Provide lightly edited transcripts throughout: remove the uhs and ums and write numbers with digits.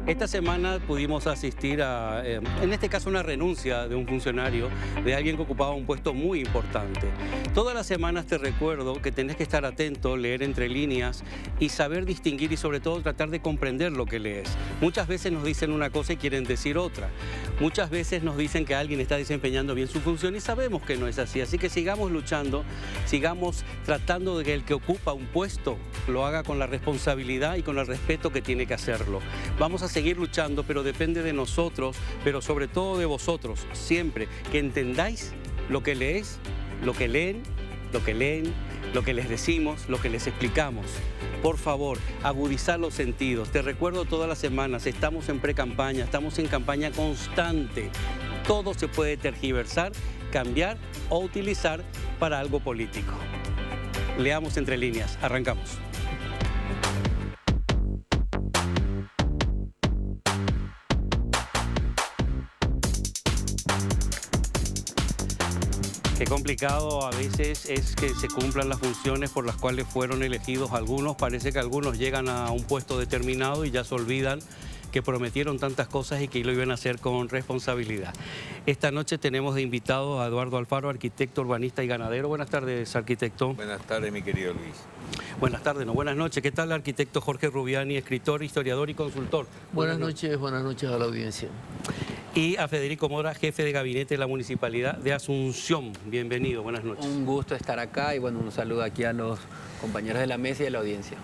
Esta semana pudimos asistir a, en este caso, una renuncia de un funcionario, de alguien que ocupaba un puesto muy importante. Todas las semanas te recuerdo que tenés que estar atento, leer entre líneas y saber distinguir y sobre todo tratar de comprender lo que lees. Muchas veces nos dicen una cosa y quieren decir otra. Muchas veces nos dicen que alguien está desempeñando bien su función y sabemos que no es así. Así que sigamos luchando, sigamos tratando de que el que ocupa un puesto lo haga con la responsabilidad y con el respeto que tiene que hacerlo. Vamos a seguir luchando, pero depende de nosotros, pero sobre todo de vosotros, siempre, que entendáis lo que leéis, lo que leen, lo que les decimos, lo que les explicamos. Por favor, agudizar los sentidos. Te recuerdo todas las semanas, estamos en pre-campaña, estamos en campaña constante. Todo se puede tergiversar, cambiar o utilizar para algo político. Leamos entre líneas, arrancamos. Qué complicado a veces es que se cumplan las funciones por las cuales fueron elegidos algunos. Parece que algunos llegan a un puesto determinado y ya se olvidan que prometieron tantas cosas y que lo iban a hacer con responsabilidad. Esta noche tenemos de invitado a Eduardo Alfaro, arquitecto, urbanista y ganadero. Buenas tardes, arquitecto. Buenas tardes, mi querido Luis. Buenas tardes, no, buenas noches. ¿Qué tal, arquitecto Jorge Rubiani, escritor, historiador y consultor? Buenas noches a la audiencia. Y a Federico Mora, jefe de gabinete de la Municipalidad de Asunción. Bienvenido, buenas noches. Un gusto estar acá y bueno, un saludo aquí a los compañeros de la mesa y de la audiencia.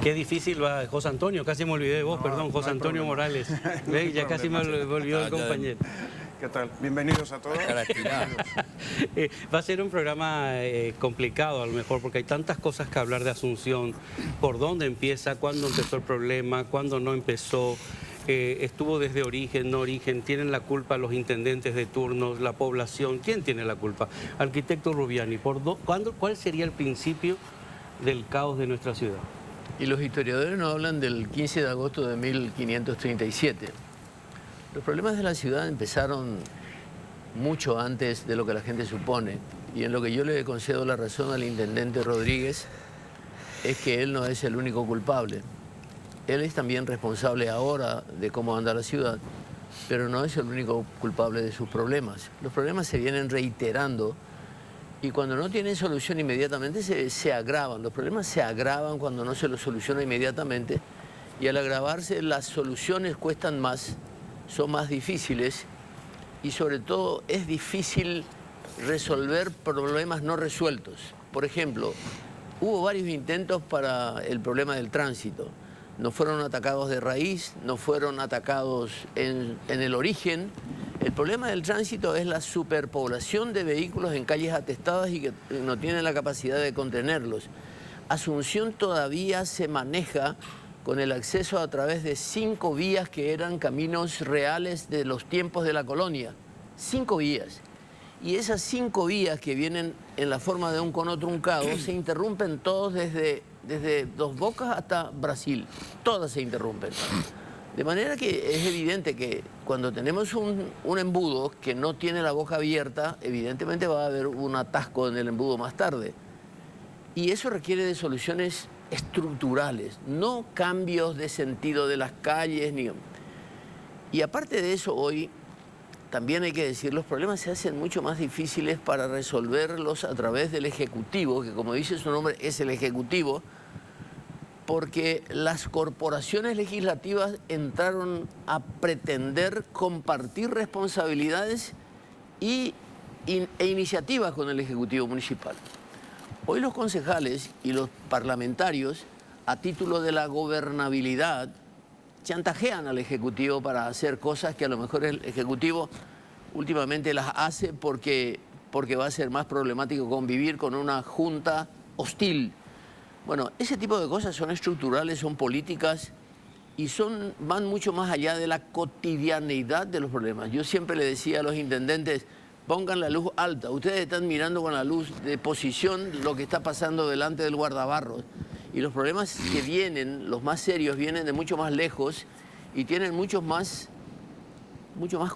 Qué difícil va José Antonio, casi me olvidé de vos, perdón, José Antonio Morales. ¿Ve? Ya casi me olvidó el compañero. ¿Qué tal? Bienvenidos a todos. Va a ser un programa complicado a lo mejor porque hay tantas cosas que hablar de Asunción. ¿Por dónde empieza? ¿Cuándo empezó el problema? ¿Cuándo no empezó? Estuvo desde origen, no origen, tienen la culpa los intendentes de turnos, la población, ¿quién tiene la culpa? Arquitecto Rubiani, ¿cuál sería el principio del caos de nuestra ciudad? Y los historiadores nos hablan del 15 de agosto de 1537. Los problemas de la ciudad empezaron mucho antes de lo que la gente supone, y en lo que yo le concedo la razón al intendente Rodríguez es que él no es el único culpable. Él es también responsable ahora de cómo anda la ciudad, pero no es el único culpable de sus problemas. Los problemas se vienen reiterando y cuando no tienen solución inmediatamente se agravan. Los problemas se agravan cuando no se los soluciona inmediatamente y al agravarse las soluciones cuestan más, son más difíciles y sobre todo es difícil resolver problemas no resueltos. Por ejemplo, hubo varios intentos para el problema del tránsito. No fueron atacados de raíz, no fueron atacados en el origen. El problema del tránsito es la superpoblación de vehículos en calles atestadas y que no tienen la capacidad de contenerlos. Asunción todavía se maneja con el acceso a través de 5 vías que eran caminos reales de los tiempos de la colonia. 5 vías. Y esas 5 vías que vienen en la forma de un cono truncado se interrumpen todos desde Dos Bocas hasta Brasil. Todas se interrumpen. De manera que es evidente que cuando tenemos un embudo que no tiene la boca abierta, evidentemente va a haber un atasco en el embudo más tarde. Y eso requiere de soluciones estructurales, no cambios de sentido de las calles. Y aparte de eso, hoy también hay que decir, los problemas se hacen mucho más difíciles para resolverlos a través del Ejecutivo, que como dice su nombre es el Ejecutivo, porque las corporaciones legislativas entraron a pretender compartir responsabilidades e iniciativas con el Ejecutivo Municipal. Hoy los concejales y los parlamentarios, a título de la gobernabilidad, chantajean al Ejecutivo para hacer cosas que a lo mejor el Ejecutivo últimamente las hace porque va a ser más problemático convivir con una junta hostil. Bueno, ese tipo de cosas son estructurales, son políticas y van mucho más allá de la cotidianeidad de los problemas. Yo siempre le decía a los intendentes, pongan la luz alta. Ustedes están mirando con la luz de posición lo que está pasando delante del guardabarros. Y los problemas que vienen, los más serios, vienen de mucho más lejos y tienen mucho más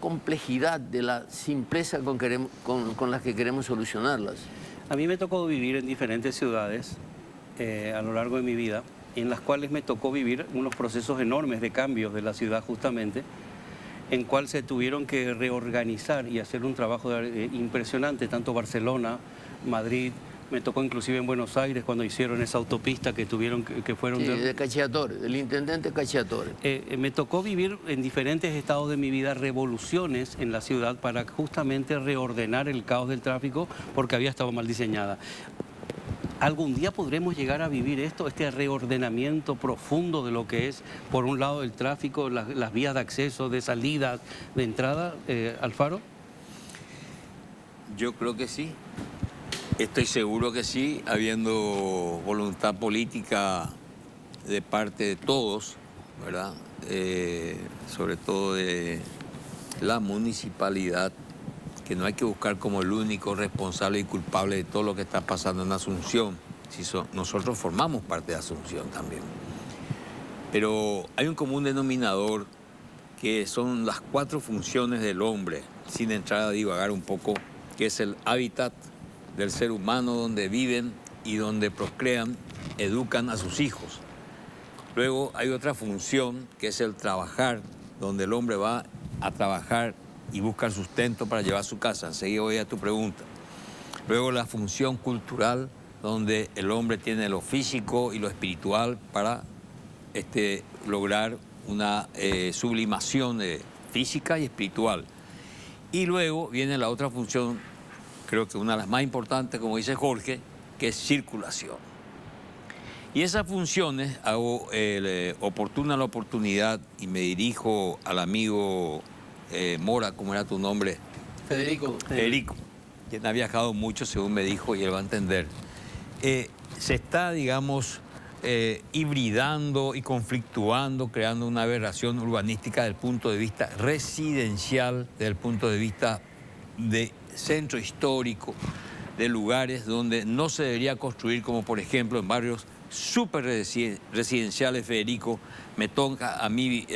complejidad de la simpleza con la que queremos solucionarlas. A mí me tocó vivir en diferentes ciudades a lo largo de mi vida en las cuales me tocó vivir unos procesos enormes de cambios de la ciudad justamente, en cual se tuvieron que reorganizar y hacer un trabajo impresionante, tanto Barcelona, Madrid, me tocó inclusive en Buenos Aires cuando hicieron esa autopista que tuvieron, que fueron... Sí, de Cacciatore, del intendente Cacciatore. Me tocó vivir en diferentes estados de mi vida revoluciones en la ciudad para justamente reordenar el caos del tráfico porque había estado mal diseñada. ¿Algún día podremos llegar a vivir esto, este reordenamiento profundo de lo que es, por un lado, el tráfico, las vías de acceso, de salida, de entrada, Alfaro? Yo creo que sí. Estoy seguro que sí, habiendo voluntad política de parte de todos, ¿verdad? Sobre todo de la municipalidad, que no hay que buscar como el único responsable y culpable de todo lo que está pasando en Asunción. Nosotros formamos parte de Asunción también. Pero hay un común denominador que son las 4 funciones del hombre, sin entrar a divagar un poco, que es el hábitat del ser humano donde viven y donde procrean, educan a sus hijos. Luego hay otra función que es el trabajar, donde el hombre va a trabajar y busca el sustento para llevar a su casa. Enseguida voy a tu pregunta. Luego la función cultural, donde el hombre tiene lo físico y lo espiritual para lograr una sublimación física y espiritual. Y luego viene la otra función, creo que una de las más importantes, como dice Jorge, que es circulación. Y esas funciones hago oportuna la oportunidad y me dirijo al amigo Mora, ¿cómo era tu nombre? Federico. Federico, quien ha viajado mucho, según me dijo, y él va a entender. Se está, digamos, hibridando y conflictuando, creando una aberración urbanística desde el punto de vista residencial, desde el punto de vista de centro histórico, de lugares donde no se debería construir, como por ejemplo en barrios súper residenciales. Federico, me toca a mí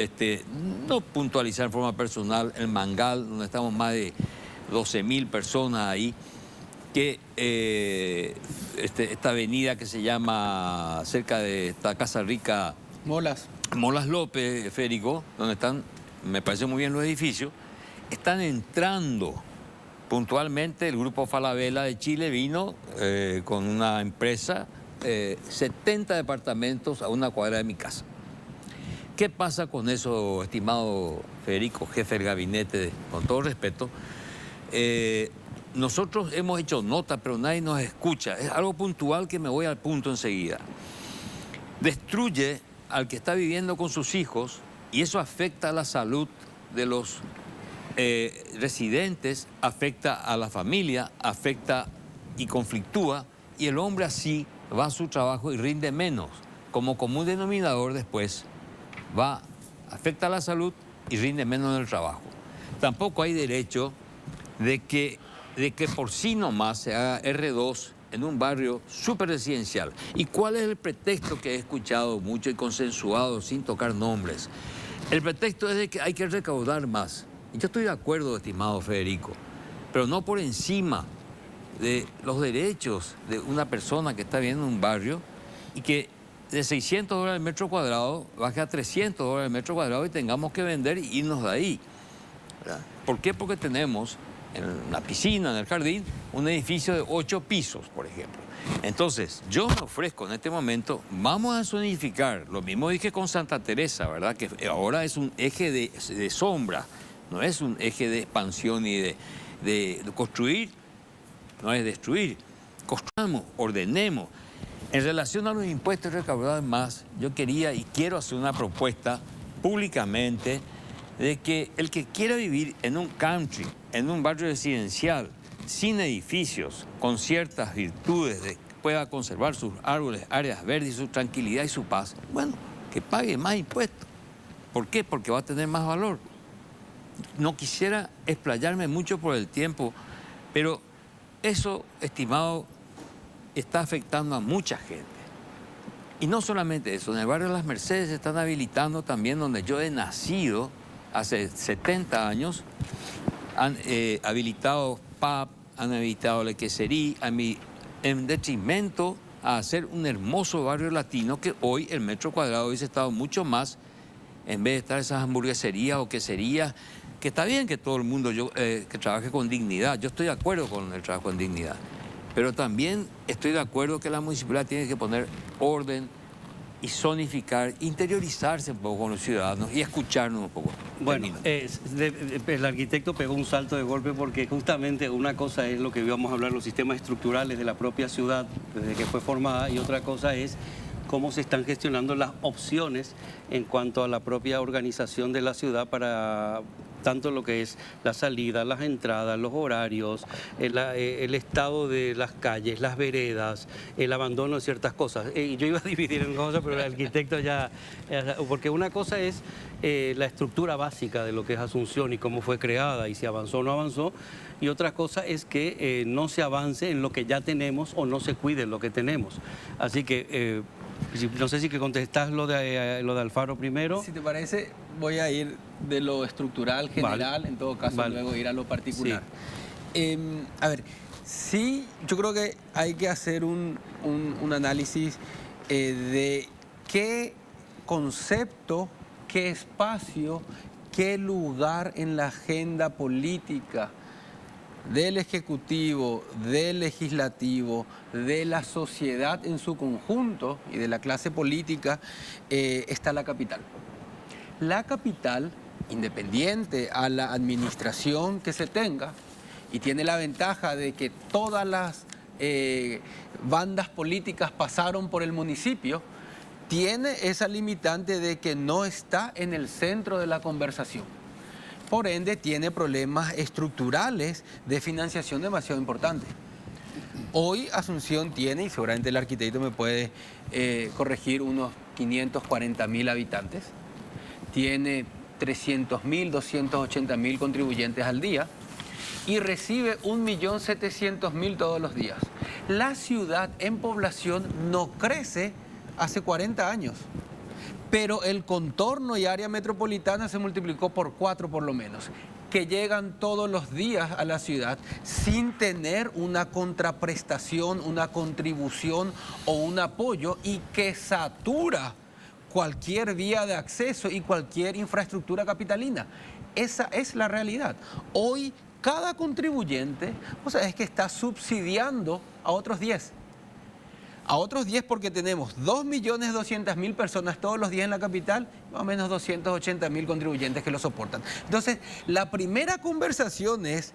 no puntualizar en forma personal el Mangal, donde estamos más de 12.000 personas ahí, que esta avenida que se llama cerca de esta Casa Rica... Molas. Molas López, Federico, donde están, me parece muy bien los edificios, están entrando puntualmente. El grupo Falabella de Chile vino con una empresa, 70 departamentos a una cuadra de mi casa. ¿Qué pasa con eso, estimado Federico, jefe del gabinete, con todo respeto? Nosotros hemos hecho nota, pero nadie nos escucha. Es algo puntual que me voy al punto enseguida. Destruye al que está viviendo con sus hijos y eso afecta a la salud de los residentes, afecta a la familia, afecta y conflictúa, y el hombre así va a su trabajo y rinde menos. Como común denominador después afecta a la salud y rinde menos en el trabajo. Tampoco hay derecho de que por sí nomás se haga R2 en un barrio súper residencial. ¿Y cuál es el pretexto que he escuchado mucho y consensuado sin tocar nombres? El pretexto es de que hay que recaudar más. Y yo estoy de acuerdo, estimado Federico, pero no por encima de los derechos de una persona que está viviendo en un barrio y que de $600 el metro cuadrado baje a $300 el metro cuadrado y tengamos que vender y irnos de ahí, ¿verdad? ¿Por qué? Porque tenemos en la piscina, en el jardín, un edificio de 8 pisos, por ejemplo. Entonces, yo me ofrezco en este momento, vamos a zonificar. Lo mismo dije con Santa Teresa, ¿verdad? Que ahora es un eje de sombra, no es un eje de expansión y de construir, no es destruir. Construyamos, ordenemos. En relación a los impuestos recaudados más, yo quería y quiero hacer una propuesta públicamente de que el que quiera vivir en un country, en un barrio residencial, sin edificios, con ciertas virtudes, de que pueda conservar sus árboles, áreas verdes y su tranquilidad y su paz, bueno, que pague más impuestos. ¿Por qué? Porque va a tener más valor. No quisiera explayarme mucho por el tiempo, pero eso, estimado, está afectando a mucha gente. Y no solamente eso, en el barrio de Las Mercedes se están habilitando también, donde yo he nacido hace 70 años, han habilitado pub, han habilitado la quesería, en detrimento a hacer un hermoso barrio latino que hoy el metro cuadrado hubiese estado mucho más, en vez de estar esas hamburgueserías o queserías, que está bien que todo el mundo que trabaje con dignidad. Yo estoy de acuerdo con el trabajo con dignidad, pero también estoy de acuerdo que la municipalidad tiene que poner orden y zonificar, interiorizarse un poco con los ciudadanos y escucharnos un poco. Bueno, el arquitecto pegó un salto de golpe porque justamente una cosa es lo que íbamos a hablar, los sistemas estructurales de la propia ciudad desde que fue formada, y otra cosa es cómo se están gestionando las opciones en cuanto a la propia organización de la ciudad para tanto lo que es la salida, las entradas, los horarios, el estado de las calles, las veredas, el abandono de ciertas cosas. Yo iba a dividir en cosas, pero el arquitecto ya... Porque una cosa es la estructura básica de lo que es Asunción y cómo fue creada y si avanzó o no avanzó, y otra cosa es que no se avance en lo que ya tenemos o no se cuide en lo que tenemos. Así que... no sé si que contestás lo de Alfaro primero. Si te parece, voy a ir de lo estructural general, en todo caso, luego ir a lo particular. Sí. A ver, sí, yo creo que hay que hacer un análisis de qué concepto, qué espacio, qué lugar en la agenda política del Ejecutivo, del Legislativo, de la sociedad en su conjunto y de la clase política está la capital. La capital, independiente a la administración que se tenga, y tiene la ventaja de que todas las bandas políticas pasaron por el municipio, tiene esa limitante de que no está en el centro de la conversación. Por ende, tiene problemas estructurales de financiación demasiado importantes. Hoy Asunción tiene, y seguramente el arquitecto me puede corregir, unos 540.000 habitantes. Tiene 300.000, 280.000 contribuyentes al día y recibe 1.700.000 todos los días. La ciudad en población no crece hace 40 años. Pero el contorno y área metropolitana se multiplicó por 4 por lo menos, que llegan todos los días a la ciudad sin tener una contraprestación, una contribución o un apoyo, y que satura cualquier vía de acceso y cualquier infraestructura capitalina. Esa es la realidad. Hoy cada contribuyente, o sea, es que está subsidiando a otros 10. A otros 10 porque tenemos 2.200.000 personas todos los días en la capital, más o menos 280.000 contribuyentes que lo soportan. Entonces, la primera conversación es,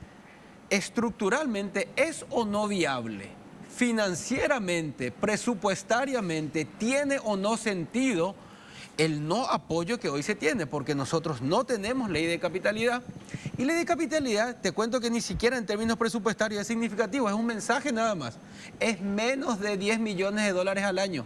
estructuralmente, ¿es o no viable? Financieramente, presupuestariamente, ¿tiene o no sentido el no apoyo que hoy se tiene? Porque nosotros no tenemos ley de capitalidad. Y ley de capitalidad, te cuento que ni siquiera en términos presupuestarios es significativo, es un mensaje nada más. Es menos de 10 millones de dólares al año.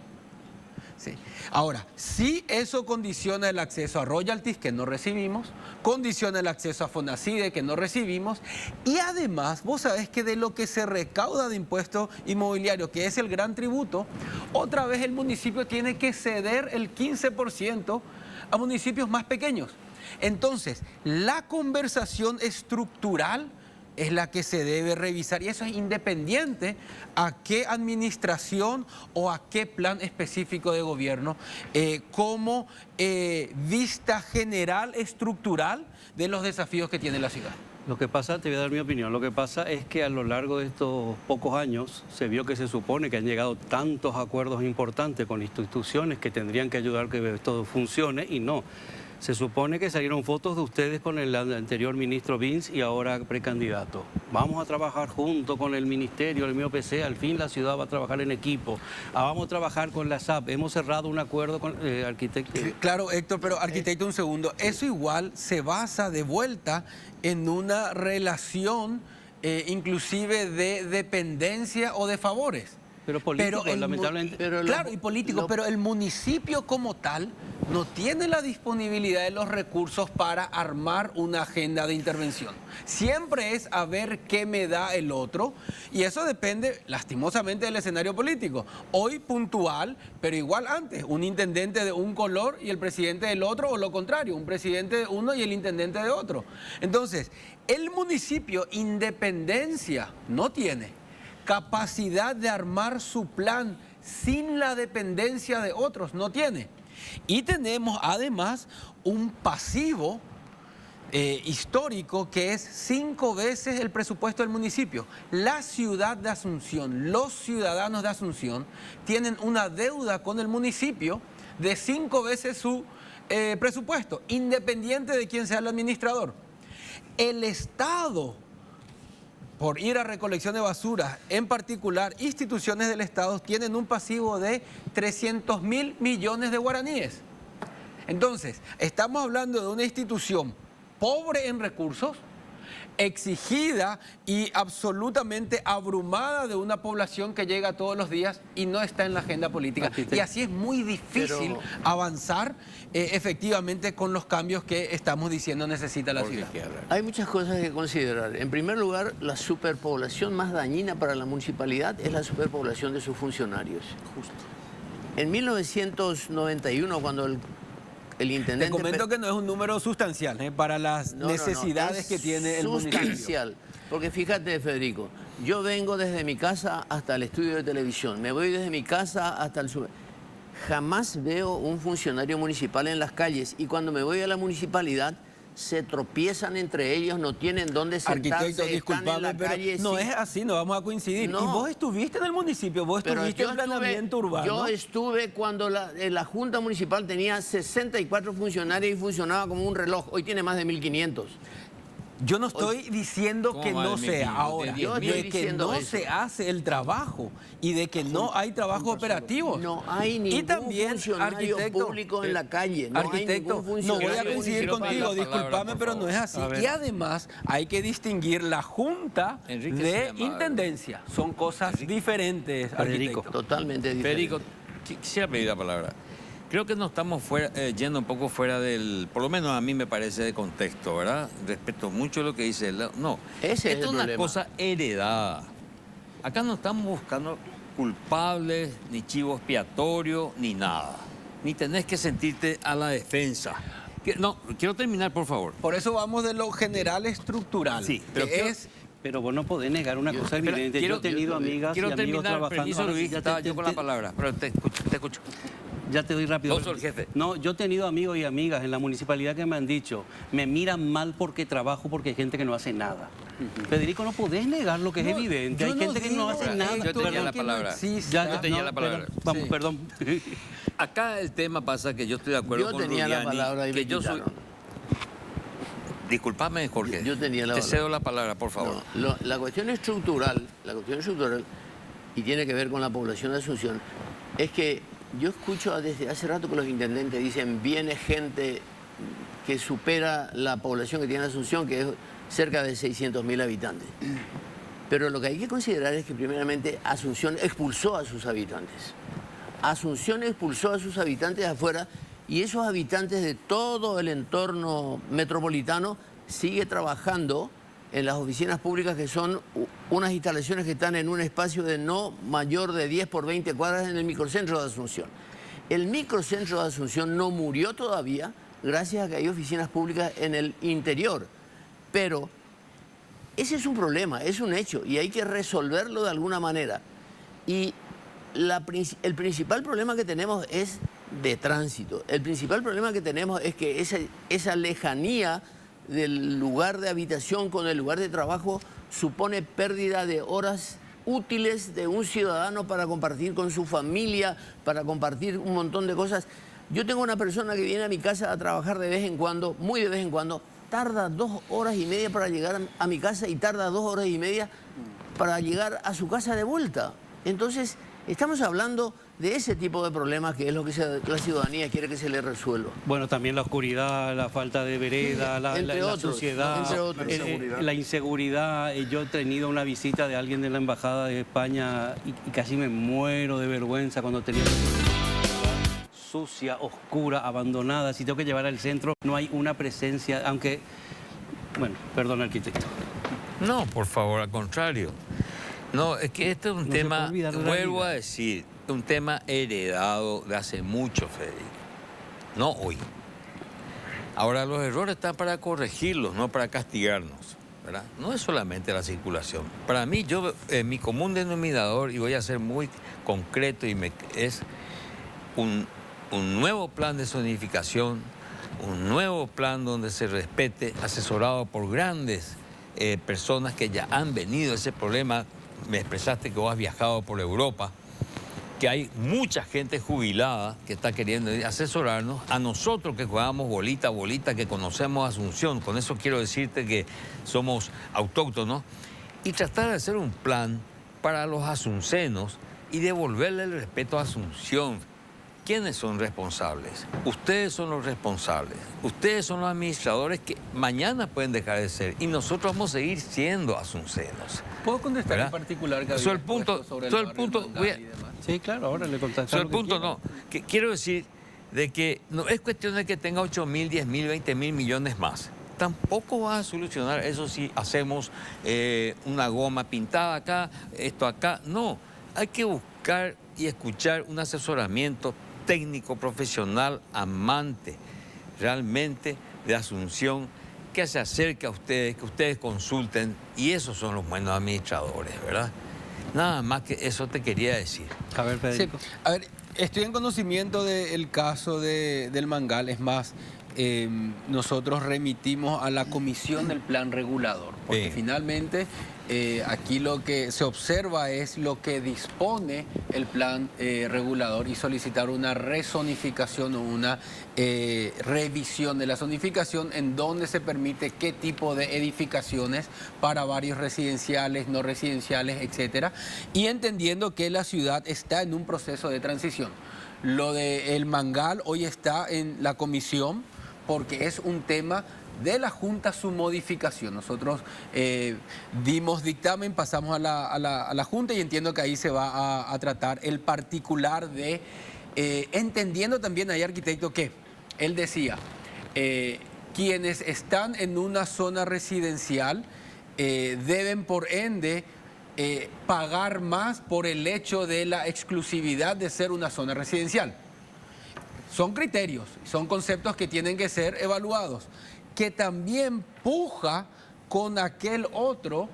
Sí. Ahora, si eso condiciona el acceso a royalties que no recibimos, condiciona el acceso a Fonacide que no recibimos, y además vos sabés que de lo que se recauda de impuesto inmobiliario, que es el gran tributo, otra vez el municipio tiene que ceder el 15% a municipios más pequeños. Entonces, la conversación estructural es la que se debe revisar, y eso es independiente a qué administración o a qué plan específico de gobierno, como vista general estructural de los desafíos que tiene la ciudad. Lo que pasa, te voy a dar mi opinión, lo que pasa es que a lo largo de estos pocos años se vio que se supone que han llegado tantos acuerdos importantes con instituciones que tendrían que ayudar a que esto funcione, y no. Se supone que salieron fotos de ustedes con el anterior ministro Vince y ahora precandidato. Vamos a trabajar junto con el ministerio, el MIOPC, al fin la ciudad va a trabajar en equipo. Vamos a trabajar con la SAP, hemos cerrado un acuerdo con arquitecto. Claro, Héctor, pero arquitecto, un segundo. Eso igual se basa de vuelta en una relación inclusive de dependencia o de favores. Pero político, lamentablemente. Claro, y político, pero el municipio como tal no tiene la disponibilidad de los recursos para armar una agenda de intervención. Siempre es a ver qué me da el otro, y eso depende lastimosamente del escenario político. Hoy puntual, pero igual antes, un intendente de un color y el presidente del otro, o lo contrario, un presidente de uno y el intendente de otro. Entonces, el municipio independencia no tiene, capacidad de armar su plan sin la dependencia de otros, no tiene. Y tenemos además un pasivo histórico que es 5 veces el presupuesto del municipio. La ciudad de Asunción, los ciudadanos de Asunción tienen una deuda con el municipio de 5 veces su presupuesto, independiente de quién sea el administrador. El Estado, por ir a recolección de basura, en particular instituciones del Estado, tienen un pasivo de 300.000 millones de guaraníes. Entonces, estamos hablando de una institución pobre en recursos, exigida y absolutamente abrumada de una población que llega todos los días y no está en la agenda política. Y así es muy difícil avanzar efectivamente con los cambios que estamos diciendo necesita la ciudad. Hay muchas cosas que considerar. En primer lugar, la superpoblación más dañina para la municipalidad es la superpoblación de sus funcionarios. Justo. En 1991, cuando el intendente... Te comento que no es un número sustancial para las necesidades que tiene el municipio. Sustancial, porque fíjate, Federico, yo vengo desde mi casa hasta el estudio de televisión, me voy desde mi casa hasta el super... Jamás veo un funcionario municipal en las calles y cuando me voy a la municipalidad se tropiezan entre ellos, no tienen dónde sentarse. Arquitecto, disculpame, pero no es así, no vamos a coincidir. No. Y vos estuviste en el municipio, vos estuviste en planeamiento urbano. Yo estuve cuando la Junta Municipal tenía 64 funcionarios y funcionaba como un reloj. Hoy tiene más de 1.500. Yo no estoy diciendo que no sea ahora, de que no se hace el trabajo y de que no hay trabajo operativo. No hay ningún funcionario público en la calle. No Arquitecto, no voy a coincidir contigo, discúlpame, pero no es así. Y además hay que distinguir la Junta de Intendencia. Son cosas diferentes, Federico. Totalmente diferentes. Federico, quisiera pedir la palabra. Creo que nos estamos yendo un poco fuera del, por lo menos a mí me parece, de contexto, ¿verdad? Respeto mucho lo que dice él. No, esto es una cosa heredada. Acá no estamos buscando culpables, ni chivo expiatorio, ni nada. Ni tenés que sentirte a la defensa. No, quiero terminar, por favor. Por eso vamos de lo general estructural. Sí, pero pero vos no podés negar una cosa evidente. Yo he tenido amigas y amigos trabajando... Permiso, Luis, estaba yo con la palabra, pero te escucho. Ya te doy rápido. Vos sos el jefe. No, yo he tenido amigos y amigas en la municipalidad que me han dicho, me miran mal porque trabajo, porque hay gente que no hace nada. Federico, no podés negar lo que es evidente. Hay gente que no hace nada. Yo tenía la palabra. Yo tenía la palabra. Vamos, perdón. Acá el tema pasa que yo estoy de acuerdo con Rubiani, la palabra y que yo soy... Disculpame, Jorge. Yo tenía la palabra. Te cedo la palabra, por favor. No, la cuestión estructural, y tiene que ver con la población de Asunción, es que yo escucho desde hace rato que los intendentes dicen viene gente que supera la población que tiene Asunción, que es cerca de 600.000 habitantes. Pero lo que hay que considerar es que primeramente Asunción expulsó a sus habitantes. Asunción expulsó a sus habitantes afuera y esos habitantes de todo el entorno metropolitano sigue trabajando en las oficinas públicas, que son unas instalaciones que están en un espacio de no mayor de 10 por 20 cuadras en el microcentro de Asunción. El microcentro de Asunción no murió todavía gracias a que hay oficinas públicas en el interior. Pero ese es un problema, es un hecho y hay que resolverlo de alguna manera. Y el principal problema que tenemos es de tránsito. El principal problema que tenemos es que esa lejanía del lugar de habitación con el lugar de trabajo supone pérdida de horas útiles de un ciudadano para compartir con su familia, para compartir un montón de cosas. Yo tengo una persona que viene a mi casa a trabajar de vez en cuando, muy de vez en cuando, tarda 2 horas y media para llegar a mi casa y tarda 2 horas y media para llegar a su casa de vuelta. Entonces, estamos hablando de ese tipo de problemas que es lo que la ciudadanía quiere que se le resuelva. Bueno, también la oscuridad, la falta de vereda, la suciedad, la inseguridad. Yo he tenido una visita de alguien de la Embajada de España y casi me muero de vergüenza cuando tenía sucia, oscura, abandonada. Si tengo que llevar al centro, no hay una presencia, aunque... Bueno, perdón, arquitecto. No, por favor, al contrario. No, es que este es un tema, vuelvo a decir, un tema heredado de hace mucho, Federico. No hoy. Ahora, los errores están para corregirlos, no para castigarnos. ¿verdad? No es solamente la circulación. Para mí, mi común denominador, y voy a ser muy concreto, es un nuevo plan de zonificación, un nuevo plan donde se respete, asesorado por grandes personas que ya han venido ese problema. Me expresaste que vos has viajado por Europa, que hay mucha gente jubilada que está queriendo asesorarnos, a nosotros que jugamos bolita a bolita, que conocemos Asunción, con eso quiero decirte que somos autóctonos, y tratar de hacer un plan para los asuncenos y devolverle el respeto a Asunción. ¿Quiénes son responsables? Ustedes son los responsables. Ustedes son los administradores que mañana pueden dejar de ser, y nosotros vamos a seguir siendo asuncenos. ¿Puedo contestar ¿verdad? en particular que Sobre el punto, sobre todo el punto, Mangal y demás? Sí, claro, ahora le contactamos. sobre el punto no. Que quiero decir de que no es cuestión de que tenga 8.000, 10.000, 20.000 millones más. Tampoco va a solucionar eso si hacemos una goma pintada acá, esto acá. No, hay que buscar y escuchar un asesoramiento técnico, profesional, amante, realmente de Asunción, que se acerque a ustedes, que ustedes consulten, y esos son los buenos administradores, ¿verdad? Nada más que eso te quería decir. A ver, Federico. Sí. A ver, estoy en conocimiento del caso del Mangal. Es más, nosotros remitimos a la comisión del plan regulador, porque Sí. finalmente aquí lo que se observa es lo que dispone el plan regulador, y solicitar una rezonificación o una revisión de la zonificación en donde se permite qué tipo de edificaciones para varios residenciales, no residenciales, etcétera, y entendiendo que la ciudad está en un proceso de transición. Lo del Mangal hoy está en la comisión porque es un tema de la Junta su modificación. Nosotros dimos dictamen, pasamos a la Junta, y entiendo que ahí se va a tratar el particular de, entendiendo también ahí, arquitecto, que él decía, quienes están en una zona residencial deben por ende pagar más por el hecho de la exclusividad de ser una zona residencial. Son criterios, son conceptos que tienen que ser evaluados, que también puja con aquel otro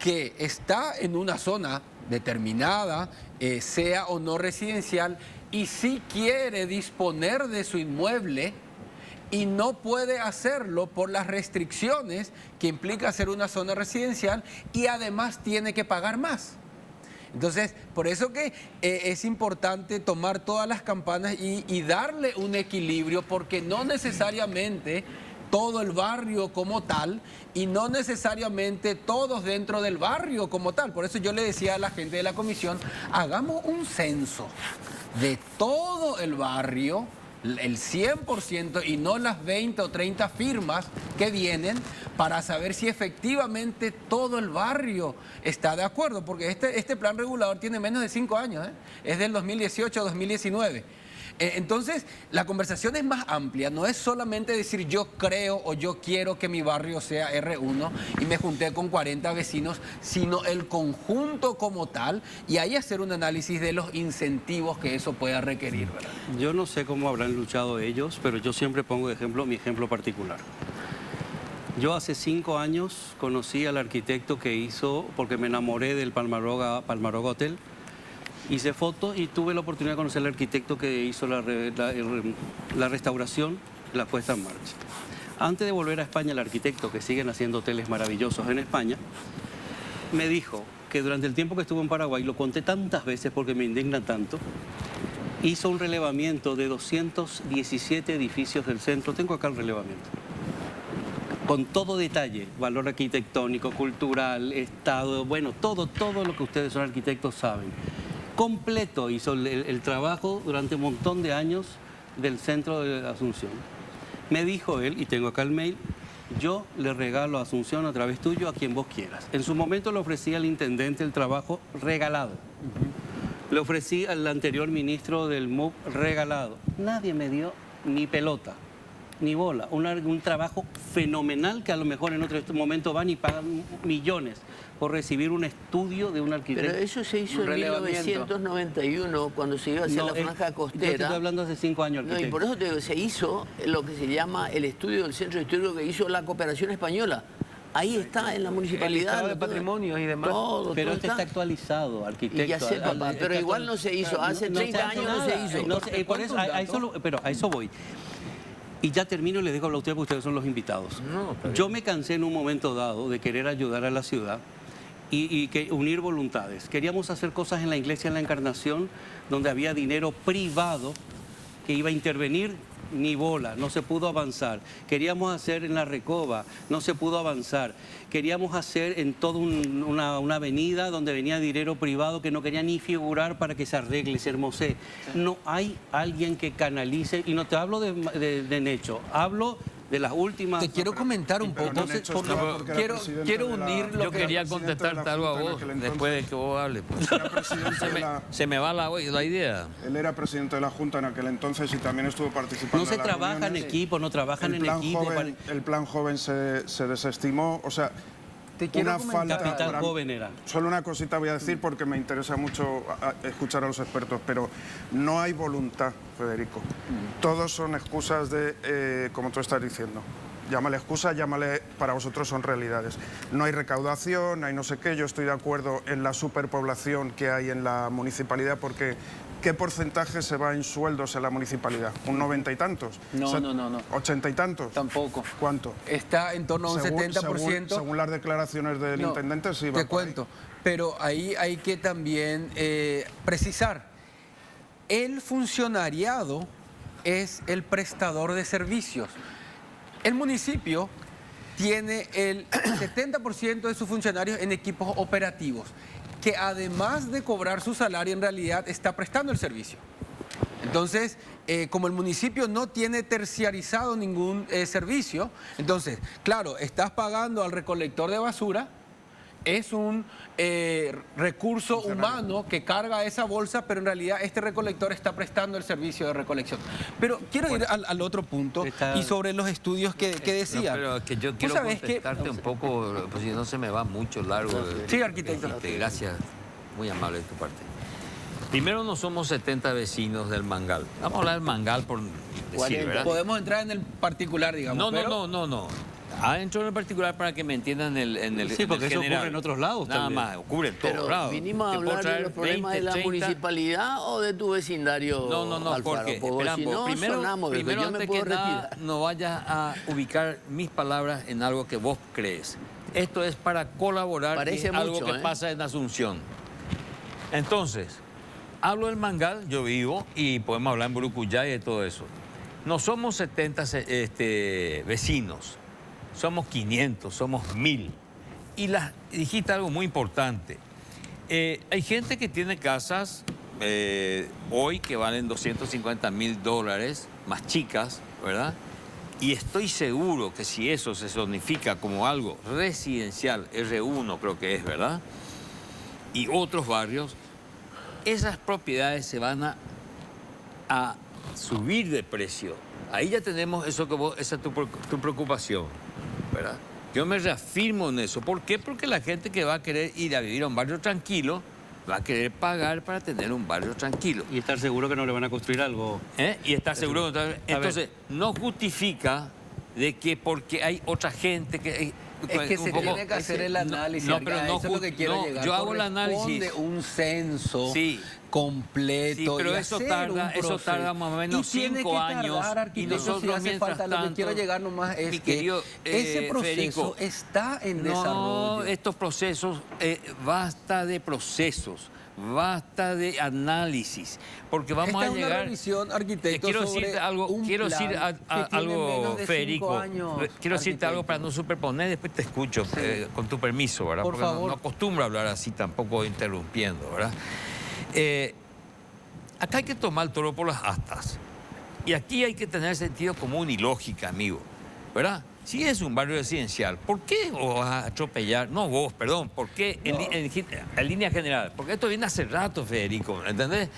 que está en una zona determinada, sea o no residencial, y sí quiere disponer de su inmueble y no puede hacerlo por las restricciones que implica ser una zona residencial, y además tiene que pagar más. Entonces, por eso que es importante tomar todas las campanas y darle un equilibrio, porque no necesariamente todo el barrio como tal, y no necesariamente todos dentro del barrio como tal. Por eso yo le decía a la gente de la comisión, hagamos un censo de todo el barrio, el 100%, y no las 20 o 30 firmas que vienen, para saber si efectivamente todo el barrio está de acuerdo, porque este plan regulador tiene menos de 5 años, es del 2018 a 2019. Entonces, la conversación es más amplia, no es solamente decir yo creo o yo quiero que mi barrio sea R1 y me junté con 40 vecinos, sino el conjunto como tal, y ahí hacer un análisis de los incentivos que eso pueda requerir, ¿verdad? Yo no sé cómo habrán luchado ellos, pero yo siempre pongo de ejemplo mi ejemplo particular. Yo hace 5 años conocí al arquitecto que hizo, porque me enamoré del Palmaroga Hotel. Hice fotos y tuve la oportunidad de conocer al arquitecto que hizo la restauración, la puesta en marcha. Antes de volver a España, el arquitecto, que siguen haciendo hoteles maravillosos en España, me dijo que durante el tiempo que estuvo en Paraguay, lo conté tantas veces porque me indigna tanto, hizo un relevamiento de 217 edificios del centro. Tengo acá el relevamiento, con todo detalle, valor arquitectónico, cultural, estado, bueno, todo lo que ustedes son arquitectos saben. Completo hizo el trabajo durante un montón de años del centro de Asunción. Me dijo él, y tengo acá el mail, yo le regalo a Asunción a través tuyo a quien vos quieras. En su momento le ofrecí al intendente el trabajo regalado. Le ofrecí al anterior ministro del MUP regalado. Nadie me dio ni pelota, ni bola. Un trabajo fenomenal que a lo mejor en otro momento van y pagan millones por recibir un estudio de un arquitecto. Pero eso se hizo en 1991, cuando se iba hacia la franja costera. Yo te estoy hablando hace 5 años, arquitecto. No, y por eso te digo, se hizo lo que se llama el estudio del centro histórico que hizo la cooperación española. Ahí está, en la El municipalidad. listado de patrimonios y demás. Todo, Pero todo este está actualizado, arquitecto. Y ya sé, papá, pero igual no se hizo. Hace 30 años no se hizo. No sé, por eso, pero a eso voy. Y ya termino y les dejo hablar a ustedes porque ustedes son los invitados. Yo me cansé en un momento dado de querer ayudar a la ciudad y que unir voluntades. Queríamos hacer cosas en la Iglesia de la Encarnación donde había dinero privado que iba a intervenir, ni bola, no se pudo avanzar. Queríamos hacer en la Recoba, no se pudo avanzar. Queríamos hacer en toda una avenida donde venía dinero privado que no quería ni figurar para que se arregle, se hermosee. No hay alguien que canalice, y no te hablo de Necho, hablo de las últimas... Te quiero comentar un poco. Quiero unir lo Yo que... quería contestarte algo a vos después de que vos hables. Pues. Se me va la idea. Él era presidente de la Junta en aquel entonces y también estuvo participando. No se en las trabaja en reuniones. equipo, no trabajan en equipo. El plan joven se desestimó, o sea, Te quiero una comentar. falta... Capital joven era. Solo una cosita voy a decir porque me interesa mucho escuchar a los expertos, pero no hay voluntad, Federico. Todos son excusas de, como tú estás diciendo. Llámale excusa, llámale, para vosotros son realidades. No hay recaudación, hay no sé qué. Yo estoy de acuerdo en la superpoblación que hay en la municipalidad porque ¿qué porcentaje se va en sueldos en la municipalidad? ¿Un 90 y tantos? No, O sea, no. 80 y tantos. Tampoco. ¿Cuánto? Está en torno a un 70%. Según las declaraciones del No, intendente, sí. va Te por ahí. cuento, pero ahí hay que también precisar. El funcionariado es el prestador de servicios. El municipio tiene el 70% de sus funcionarios en equipos operativos, que además de cobrar su salario, en realidad está prestando el servicio. Entonces, como el municipio no tiene terciarizado ningún servicio, entonces, claro, estás pagando al recolector de basura, es un recurso humano que carga esa bolsa, pero en realidad este recolector está prestando el servicio de recolección. Pero quiero ir al otro punto y sobre los estudios que decía. Pero es que yo quiero contestarte un poco, pues si no se me va mucho largo. Sí, arquitecto. Gracias, muy amable de tu parte. Primero, no somos 70 vecinos del Mangal. Vamos a hablar del Mangal por decir, ¿verdad? Podemos entrar en el particular, digamos. No. Adentro en el particular para que me entiendan en el Sí, porque en el eso general. ocurre en otros lados Nada también. más, ocurre en todos Pero lados. ¿vinimos a Te puedo hablar de traer los problemas de la 20, 30. municipalidad o de tu vecindario? No, Alfaro? porque Porque si no, sonamos, primero yo me antes puedo que nada, retirar. no vayas a ubicar mis palabras en algo que vos crees. Esto es para colaborar Parece en algo mucho, que pasa en Asunción. Entonces, hablo del Mangal, yo vivo, y podemos hablar en Burucuyá y de todo eso. No somos 70 vecinos, somos 500, somos 1000. Y dijiste algo muy importante. Hay gente que tiene casas hoy que valen $250.000, más chicas, ¿verdad? Y estoy seguro que si eso se zonifica como algo residencial, R1 creo que es, ¿verdad? Y otros barrios, esas propiedades se van a subir de precio. Ahí ya tenemos eso que vos, esa es tu preocupación, ¿verdad? Yo me reafirmo en eso. ¿Por qué? Porque la gente que va a querer ir a vivir a un barrio tranquilo va a querer pagar para tener un barrio tranquilo. Y estar seguro que no le van a construir algo. Y estar seguro que... Entonces, no justifica de que porque hay otra gente que... Es que se tiene que hacer el análisis. No, pero no, eso es lo que quiero llegar. yo hago el análisis. Corresponde un censo Sí, completo. pero y eso hacer tarda, un eso tarda más o menos 5 años. Y nosotros si hace falta, lo que quiero llegar nomás es que ese proceso Federico, está en desarrollo. No, estos procesos, basta de procesos. Basta de análisis, porque vamos a llegar... Una revisión, arquitecto, quiero decirte algo, Federico. Quiero decirte algo para no superponer, después te escucho, con tu permiso, ¿verdad? Por porque favor. No acostumbro a hablar así, tampoco interrumpiendo, ¿verdad? Acá hay que tomar el toro por las astas. Y aquí hay que tener sentido común y lógica, amigo, ¿verdad? Si es un barrio residencial, ¿por qué vos vas a atropellar? No vos, perdón, ¿por qué en línea general? Porque esto viene hace rato, Federico, ¿entendés?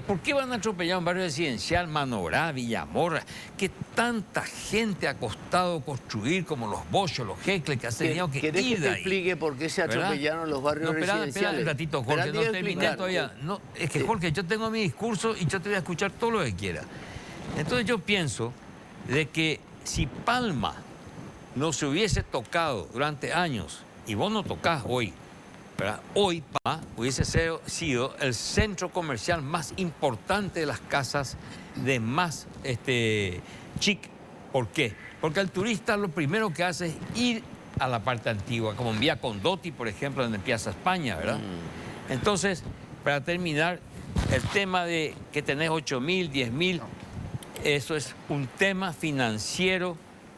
¿Por qué van a atropellar un barrio residencial, Manorá, Villamorra, que tanta gente ha costado construir, como los Bochos, los Jecles, que ha tenido que ir de ahí? ¿Querés que te explique por qué se atropellaron los barrios residenciales? Espera un ratito, Jorge, no terminé todavía. No, es que, Jorge, yo tengo mi discurso y yo te voy a escuchar todo lo que quiera. Entonces yo pienso de que si Palma no se hubiese tocado durante años, y vos no tocás hoy, ¿verdad? Hoy hubiese sido el centro comercial más importante de las casas de más chic. ¿Por qué? Porque el turista lo primero que hace es ir a la parte antigua, como en Vía Condotti, por ejemplo, en Piazza España, ¿verdad? Entonces, para terminar, el tema de que tenés 8.000, 10.000, eso es un tema financiero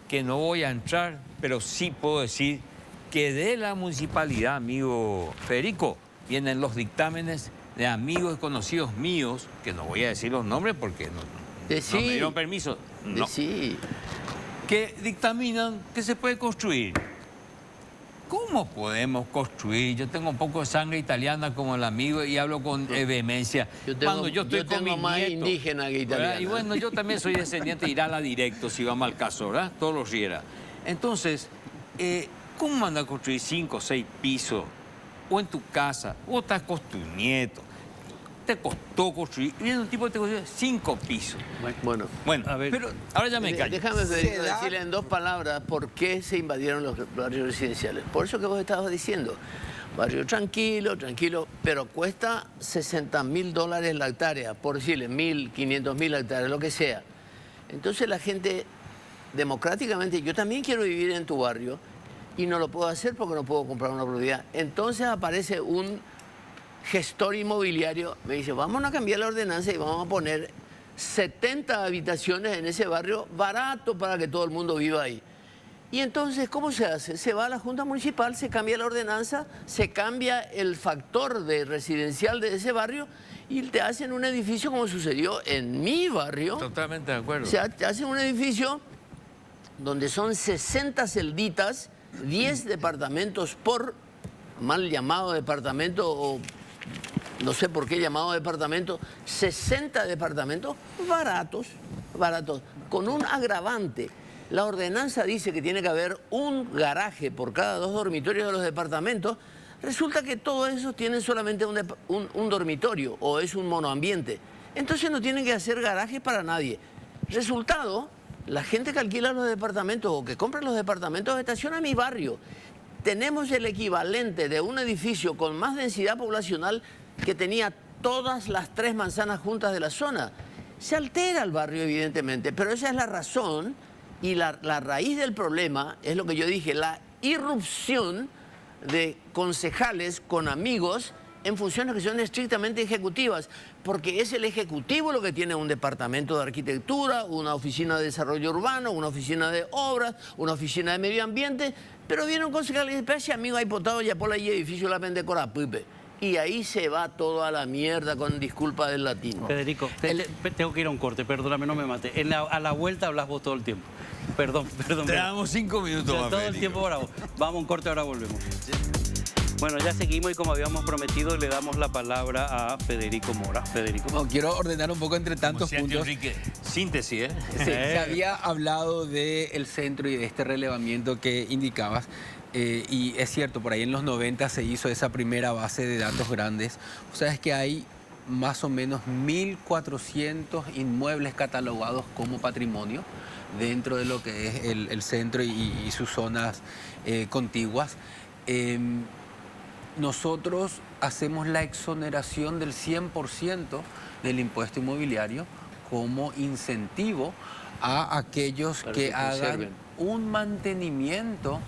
que no voy a entrar, pero sí puedo decir que de la municipalidad, amigo Federico, vienen los dictámenes de amigos y conocidos míos, que no voy a decir los nombres porque no me dieron permiso, que dictaminan que se puede construir. ¿Cómo podemos construir? Yo tengo un poco de sangre italiana como el amigo y hablo con vehemencia. Cuando yo tengo más indígena que italiana. ¿verdad? Y bueno, yo también soy descendiente de Irala directo, si vamos al caso, ¿verdad? Todos los Riera. Entonces, ¿cómo mandan a construir 5 o 6 pisos? O en tu casa, o estás con tu nieto. Te costó construir. Y viene un tipo que te costó 5 pisos. Bueno, a ver, pero ahora ya me callo. Déjame decirle en 2 palabras por qué se invadieron los barrios residenciales. Por eso que vos estabas diciendo. Barrio tranquilo, pero cuesta $60.000 la hectárea, por decirle 1.500.000 hectáreas, lo que sea. Entonces la gente, democráticamente, yo también quiero vivir en tu barrio y no lo puedo hacer porque no puedo comprar una propiedad. Entonces aparece un gestor inmobiliario, me dice, vamos a cambiar la ordenanza y vamos a poner 70 habitaciones en ese barrio barato para que todo el mundo viva ahí. Y entonces, ¿cómo se hace? Se va a la Junta Municipal, se cambia la ordenanza, se cambia el factor de residencial de ese barrio y te hacen un edificio como sucedió en mi barrio. Totalmente de acuerdo. Te hacen un edificio donde son 60 celditas, 10 departamentos por mal llamado departamento o no sé por qué llamado departamento, 60 departamentos baratos, con un agravante. La ordenanza dice que tiene que haber un garaje por cada 2 dormitorios de los departamentos. Resulta que todos esos tienen solamente un dormitorio o es un monoambiente. Entonces no tienen que hacer garajes para nadie. Resultado, la gente que alquila los departamentos o que compra los departamentos estaciona en mi barrio. Tenemos el equivalente de un edificio con más densidad poblacional que tenía todas las 3 manzanas juntas de la zona. Se altera el barrio, evidentemente, pero esa es la razón y la raíz del problema es lo que yo dije, la irrupción de concejales con amigos en funciones que son estrictamente ejecutivas, porque es el ejecutivo lo que tiene un departamento de arquitectura, una oficina de desarrollo urbano, una oficina de obras, una oficina de medio ambiente, pero viene un concejal y dice, ese amigo ha potado ya por ahí edificio la vende Corapipe. Y ahí se va todo a la mierda, con disculpa del latino. Federico, tengo que ir a un corte, perdóname, no me mate. A la vuelta hablas vos todo el tiempo. Perdón. Te damos 5 minutos más, todo el tiempo para vos. Vamos a un corte, ahora volvemos. Bueno, ya seguimos y como habíamos prometido, le damos la palabra a Federico Mora. Federico. No, quiero ordenar un poco entre tantos puntos. Enrique, síntesis, ¿eh? Sí, se había hablado del centro y de este relevamiento que indicabas. Y es cierto, por ahí en los 90 se hizo esa primera base de datos grandes. O sea, es que hay más o menos 1.400 inmuebles catalogados como patrimonio dentro de lo que es el centro y sus zonas contiguas. Nosotros hacemos la exoneración del 100% del impuesto inmobiliario como incentivo a aquellos que hagan un mantenimiento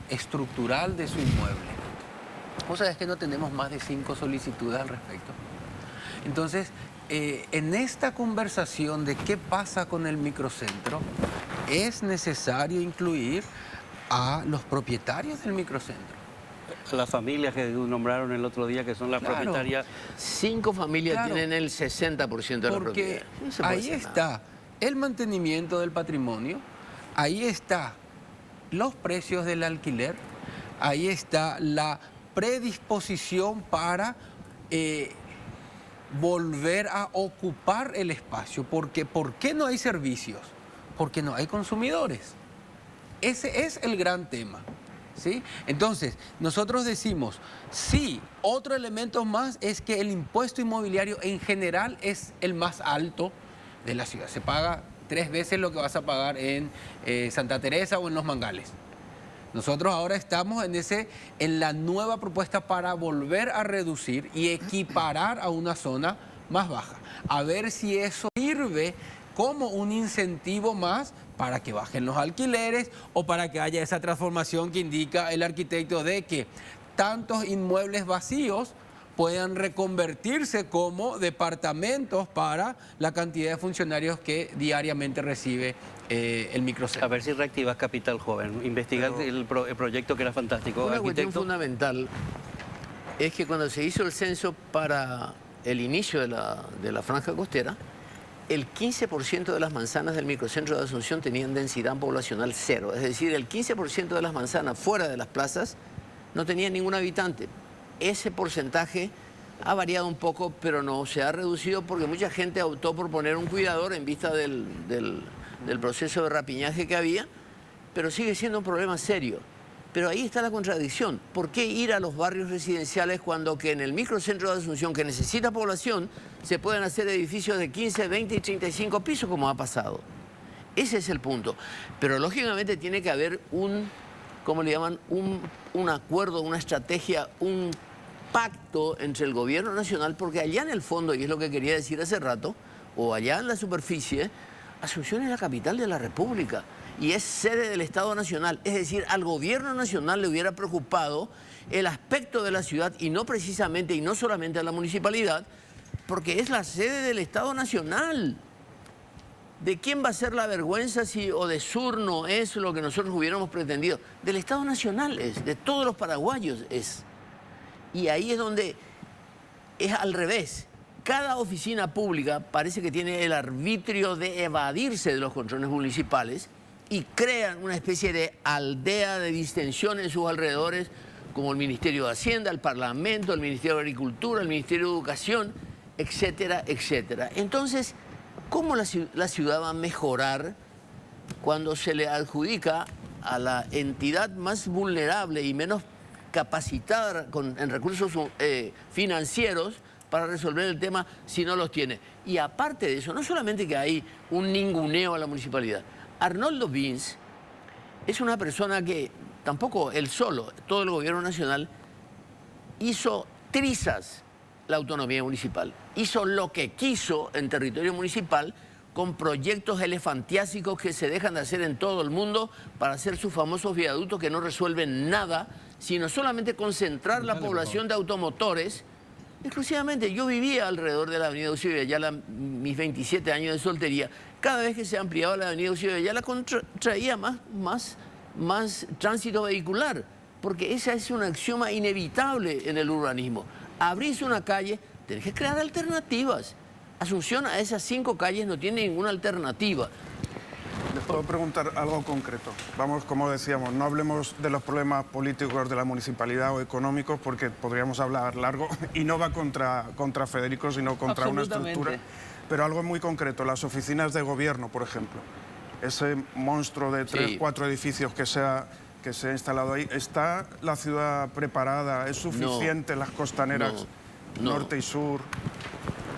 estructural de su inmueble. O sea, es que no tenemos más de 5 solicitudes al respecto. Entonces, en esta conversación de qué pasa con el microcentro, es necesario incluir a los propietarios del microcentro. Las familias que nombraron el otro día, que son las propietarias. 5 familias tienen el 60% de la propiedad. Porque ahí está el mantenimiento del patrimonio, ahí está los precios del alquiler, ahí está la predisposición para volver a ocupar el espacio. Porque, ¿por qué no hay servicios? Porque no hay consumidores. Ese es el gran tema, ¿sí? Entonces, nosotros decimos, sí, otro elemento más es que el impuesto inmobiliario en general es el más alto de la ciudad. Se paga 3 veces lo que vas a pagar en Santa Teresa o en Los Mangales. Nosotros ahora estamos en la nueva propuesta para volver a reducir y equiparar a una zona más baja. A ver si eso sirve como un incentivo más para que bajen los alquileres o para que haya esa transformación que indica el arquitecto de que tantos inmuebles vacíos puedan reconvertirse como departamentos para la cantidad de funcionarios que diariamente recibe el microcentro. A ver si reactivas Capital Joven, investigar el proyecto que era fantástico. Una cuestión fundamental es que cuando se hizo el censo para el inicio de la franja costera, el 15% de las manzanas del microcentro de Asunción tenían densidad poblacional cero. Es decir, el 15% de las manzanas fuera de las plazas no tenían ningún habitante. Ese porcentaje ha variado un poco, pero no se ha reducido porque mucha gente optó por poner un cuidador en vista del proceso de rapiñaje que había, pero sigue siendo un problema serio. Pero ahí está la contradicción. ¿Por qué ir a los barrios residenciales cuando que en el microcentro de Asunción, que necesita población, se pueden hacer edificios de 15, 20 y 35 pisos como ha pasado? Ese es el punto. Pero lógicamente tiene que haber ¿cómo le llaman? Un acuerdo, una estrategia, un pacto entre el gobierno nacional, porque allá en el fondo, y es lo que quería decir hace rato, o allá en la superficie, Asunción es la capital de la República y es sede del Estado Nacional. Es decir, al gobierno nacional le hubiera preocupado el aspecto de la ciudad y no precisamente, y no solamente a la municipalidad, porque es la sede del Estado Nacional. ¿De quién va a ser la vergüenza o de Sur no es lo que nosotros hubiéramos pretendido? Del Estado Nacional es, de todos los paraguayos es. Y ahí es donde es al revés. Cada oficina pública parece que tiene el arbitrio de evadirse de los controles municipales y crean una especie de aldea de distensión en sus alrededores, como el Ministerio de Hacienda, el Parlamento, el Ministerio de Agricultura, el Ministerio de Educación, etcétera, etcétera. Entonces, ¿cómo la ciudad va a mejorar cuando se le adjudica a la entidad más vulnerable y menos capacitada en recursos financieros para resolver el tema si no los tiene? Y aparte de eso, no solamente que hay un ninguneo a la municipalidad. Arnoldo Vince es una persona que tampoco él solo, todo el gobierno nacional hizo trizas la autonomía municipal. Hizo lo que quiso en territorio municipal con proyectos elefantiásicos que se dejan de hacer en todo el mundo para hacer sus famosos viaductos que no resuelven nada, sino solamente concentrar la población de automotores. Exclusivamente, yo vivía alrededor de la avenida Eusebio de Ayala mis 27 años de soltería. Cada vez que se ampliaba la avenida Eusebio de Ayala traía más tránsito vehicular, porque esa es un axioma inevitable en el urbanismo. Abrís una calle, tenés que crear alternativas. Asunción a esas 5 calles no tiene ninguna alternativa. Les puedo preguntar algo concreto. Vamos, como decíamos, no hablemos de los problemas políticos de la municipalidad o económicos porque podríamos hablar largo y no va contra Federico, sino contra una estructura. Pero algo muy concreto, las oficinas de gobierno, por ejemplo. Ese monstruo de 3, 4 edificios que se ha instalado ahí. ¿Está la ciudad preparada? ¿Es suficiente las costaneras norte y sur?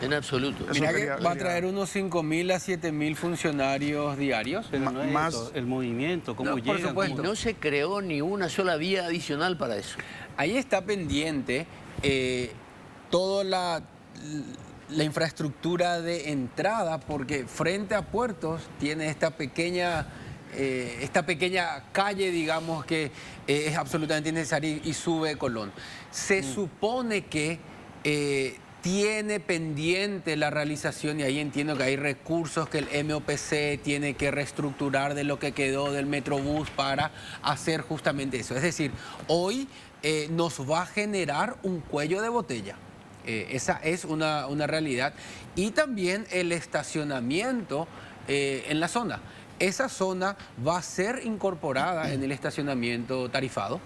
En absoluto. Mira que va a traer unos 5.000 a 7.000 funcionarios diarios. Pero no es más eso, el movimiento, cómo llegan. Por supuesto, no se creó ni una sola vía adicional para eso. Ahí está pendiente toda la infraestructura de entrada, porque frente a Puertos tiene esta pequeña calle, digamos, que es absolutamente necesaria y sube Colón. Se supone que tiene pendiente la realización, y ahí entiendo que hay recursos que el MOPC tiene que reestructurar de lo que quedó del Metrobús para hacer justamente eso. Es decir, hoy nos va a generar un cuello de botella. Esa es una realidad. Y también el estacionamiento en la zona. Esa zona va a ser incorporada en el estacionamiento tarifado,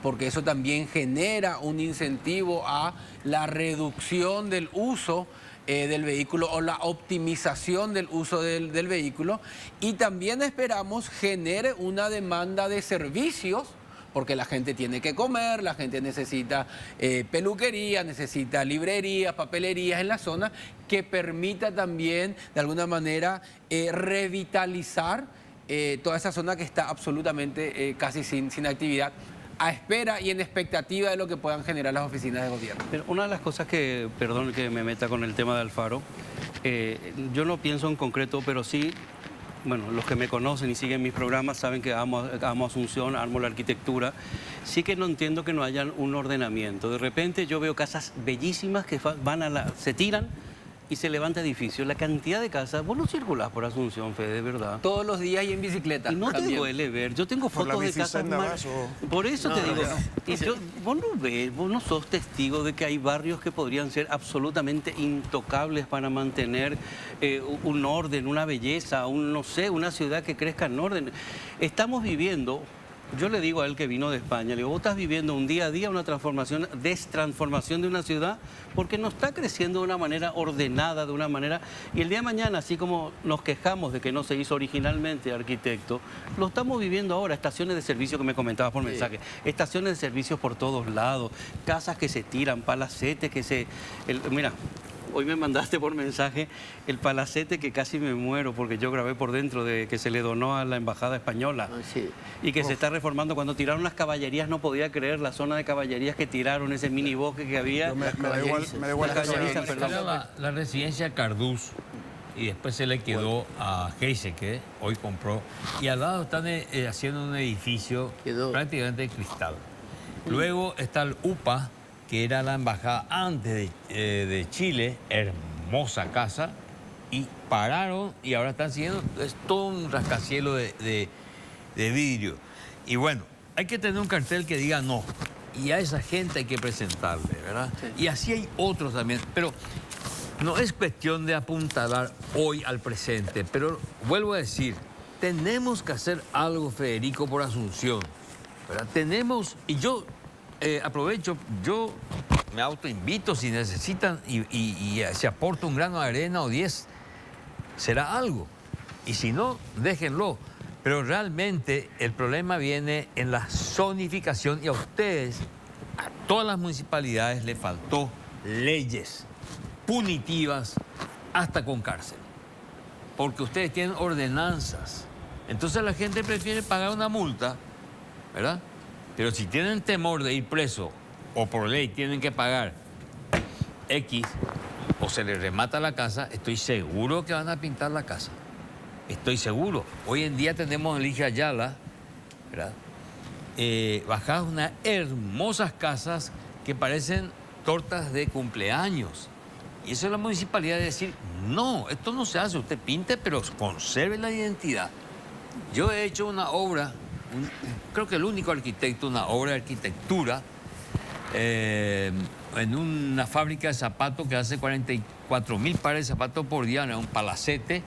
porque eso también genera un incentivo a la reducción del uso del vehículo o la optimización del uso del vehículo, y también esperamos genere una demanda de servicios porque la gente tiene que comer, la gente necesita peluquería, necesita librerías, papelerías en la zona, que permita también, de alguna manera, revitalizar toda esa zona que está absolutamente casi sin actividad, a espera y en expectativa de lo que puedan generar las oficinas de gobierno. Pero una de las cosas que, perdón que me meta con el tema de Alfaro, yo no pienso en concreto, pero sí, bueno, los que me conocen y siguen mis programas saben que amo Asunción, amo la arquitectura. Sí que no entiendo que no haya un ordenamiento. De repente yo veo casas bellísimas que se tiran y se levanta edificios. La cantidad de casas, vos no circulás por Asunción, Fede, de verdad. Todos los días y en bicicleta. Y no te también duele ver. Yo tengo fotos de casas. Por eso te digo. Y vos no ves, vos no sos testigo de que hay barrios que podrían ser absolutamente intocables para mantener un orden, una belleza, no sé, una ciudad que crezca en orden. Estamos viviendo. Yo le digo a él que vino de España, le digo, vos estás viviendo un día a día una destransformación de una ciudad porque no está creciendo de una manera ordenada, de una manera... Y el día de mañana, así como nos quejamos de que no se hizo originalmente arquitecto, lo estamos viviendo ahora, estaciones de servicio que me comentabas por mensaje, estaciones de servicios por todos lados, casas que se tiran, palacetes que se... Mira... Hoy me mandaste por mensaje el palacete que casi me muero porque yo grabé por dentro de que se le donó a la embajada española y que se está reformando. Cuando tiraron las caballerías no podía creer la zona de caballerías que tiraron, ese mini bosque que había. Me da igual la residencia Cardús y después se le quedó a Geise, que hoy compró, y al lado están haciendo un edificio prácticamente de cristal. Luego está el UPA, que era la embajada antes de Chile, hermosa casa, y pararon y ahora están siguiendo, es todo un rascacielos de vidrio. Y bueno, hay que tener un cartel que diga no, y a esa gente hay que presentarle, ¿verdad? Sí. Y así hay otros también, pero no es cuestión de apuntalar hoy al presente, pero vuelvo a decir, tenemos que hacer algo, Federico, por Asunción, ¿verdad? Tenemos, y yo... aprovecho, yo me autoinvito si necesitan y se aporta un grano de arena o 10, será algo. Y si no, déjenlo. Pero realmente el problema viene en la zonificación y a ustedes, a todas las municipalidades, les faltó leyes punitivas hasta con cárcel. Porque ustedes tienen ordenanzas. Entonces la gente prefiere pagar una multa, ¿verdad? Pero si tienen temor de ir preso o por ley tienen que pagar X o se les remata la casa, estoy seguro que van a pintar la casa. Estoy seguro. Hoy en día tenemos en Ligia Ayala, ¿verdad? Bajadas unas hermosas casas que parecen tortas de cumpleaños. Y eso es la municipalidad de decir, no, esto no se hace, usted pinte, pero conserve la identidad. Yo he hecho una obra... creo que el único arquitecto, una obra de arquitectura en una fábrica de zapatos que hace 44.000 pares de zapatos por día, en un palacete.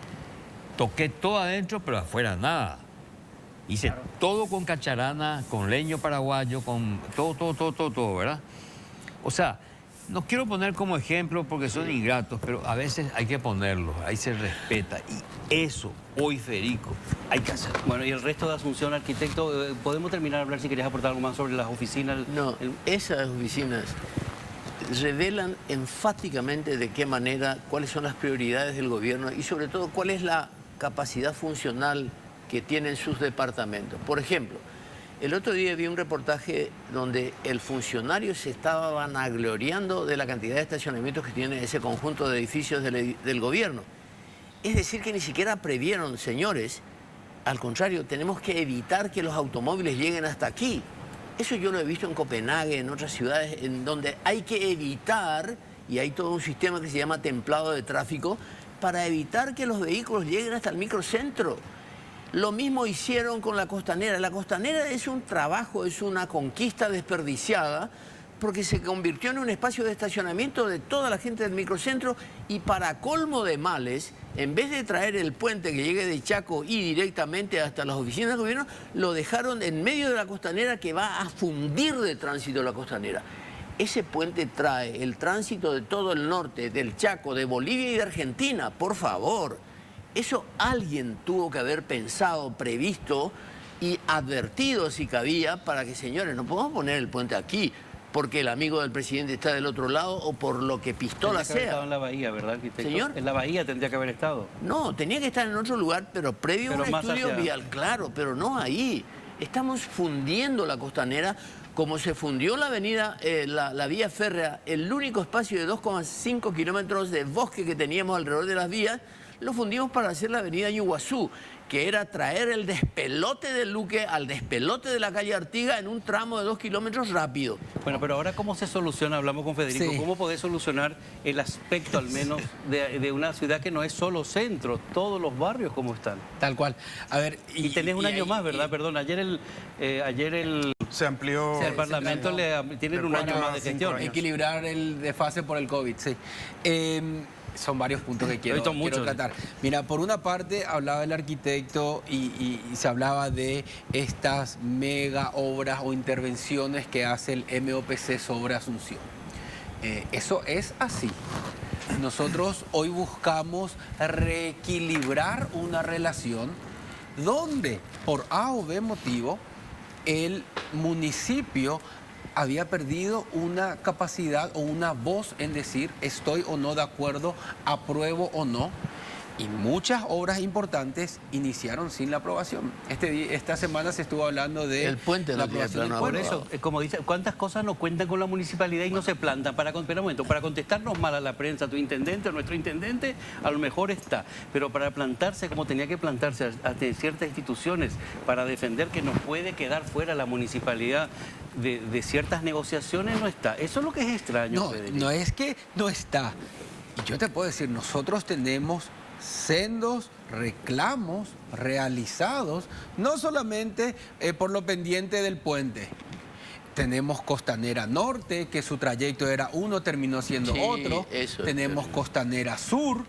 Toqué todo adentro, pero afuera nada. Hice todo con cacharana, con leño paraguayo, con todo, ¿verdad? O sea, no quiero poner como ejemplo porque son ingratos, pero a veces hay que ponerlos, ahí se respeta. Y eso, hoy, Federico, hay que hacerlo. Bueno, y el resto de Asunción, arquitecto, ¿podemos terminar de hablar si querías aportar algo más sobre las oficinas? No, esas oficinas revelan enfáticamente de qué manera, cuáles son las prioridades del gobierno y sobre todo cuál es la capacidad funcional que tienen sus departamentos. Por ejemplo, el otro día vi un reportaje donde el funcionario se estaba vanagloriando de la cantidad de estacionamientos que tiene ese conjunto de edificios del gobierno. Es decir, que ni siquiera previeron, señores, al contrario, tenemos que evitar que los automóviles lleguen hasta aquí. Eso yo lo he visto en Copenhague, en otras ciudades, en donde hay que evitar, y hay todo un sistema que se llama templado de tráfico, para evitar que los vehículos lleguen hasta el microcentro. Lo mismo hicieron con la Costanera. La Costanera es un trabajo, es una conquista desperdiciada porque se convirtió en un espacio de estacionamiento de toda la gente del microcentro y para colmo de males, en vez de traer el puente que llegue de Chaco y directamente hasta las oficinas del gobierno, lo dejaron en medio de la Costanera que va a fundir de tránsito la Costanera. Ese puente trae el tránsito de todo el norte, del Chaco, de Bolivia y de Argentina, por favor. Eso alguien tuvo que haber pensado, previsto, y advertido si cabía para que, señores, no podemos poner el puente aquí porque el amigo del presidente está del otro lado o por lo que pistola Tendría que haber estado sea. en la bahía, ¿verdad, arquitecto? ¿Señor? En la bahía tendría que haber estado. No, tenía que estar en otro lugar, pero previo a un Más estudio hacia... vial, claro, pero no ahí. Estamos fundiendo la costanera como se fundió la avenida, la vía férrea, el único espacio de 2,5 kilómetros de bosque que teníamos alrededor de las vías, lo fundimos para hacer la avenida Iguazú, que era traer el despelote del Luque al despelote de la calle Artigas en un tramo de 2 kilómetros rápido. Bueno, pero ahora ¿cómo se soluciona? Hablamos con Federico. Sí. ¿Cómo podés solucionar el aspecto al menos de una ciudad que no es solo centro, todos los barrios como están? Tal cual. A ver, Y tenés un año más, ¿verdad? Perdón, ayer el Se amplió... Parlamento tienen un año más de gestión. equilibrar el desfase por el COVID, sí. Son varios puntos que quiero tratar. Mira, por una parte hablaba el arquitecto y se hablaba de estas mega obras o intervenciones que hace el MOPC sobre Asunción. Eso es así. Nosotros hoy buscamos reequilibrar una relación donde, por A o B motivo, el municipio había perdido una capacidad o una voz en decir estoy o no de acuerdo, apruebo o no. Y muchas obras importantes iniciaron sin la aprobación. Esta semana se estuvo hablando de el puente, la aprobación del Por puente. eso, como dice, ¿cuántas cosas no cuentan con la municipalidad y no se plantan? Espera un momento, para contestarnos mal a la prensa, tu intendente o nuestro intendente, a lo mejor está. Pero para plantarse como tenía que plantarse ante ciertas instituciones, para defender que no puede quedar fuera la municipalidad de ciertas negociaciones, no está. Eso es lo que es extraño, Federico. No es que no está. Y yo te puedo decir, nosotros tenemos sendos reclamos realizados, no solamente por lo pendiente del puente. Tenemos Costanera Norte, que su trayecto era uno, terminó siendo otro. Tenemos Costanera Sur,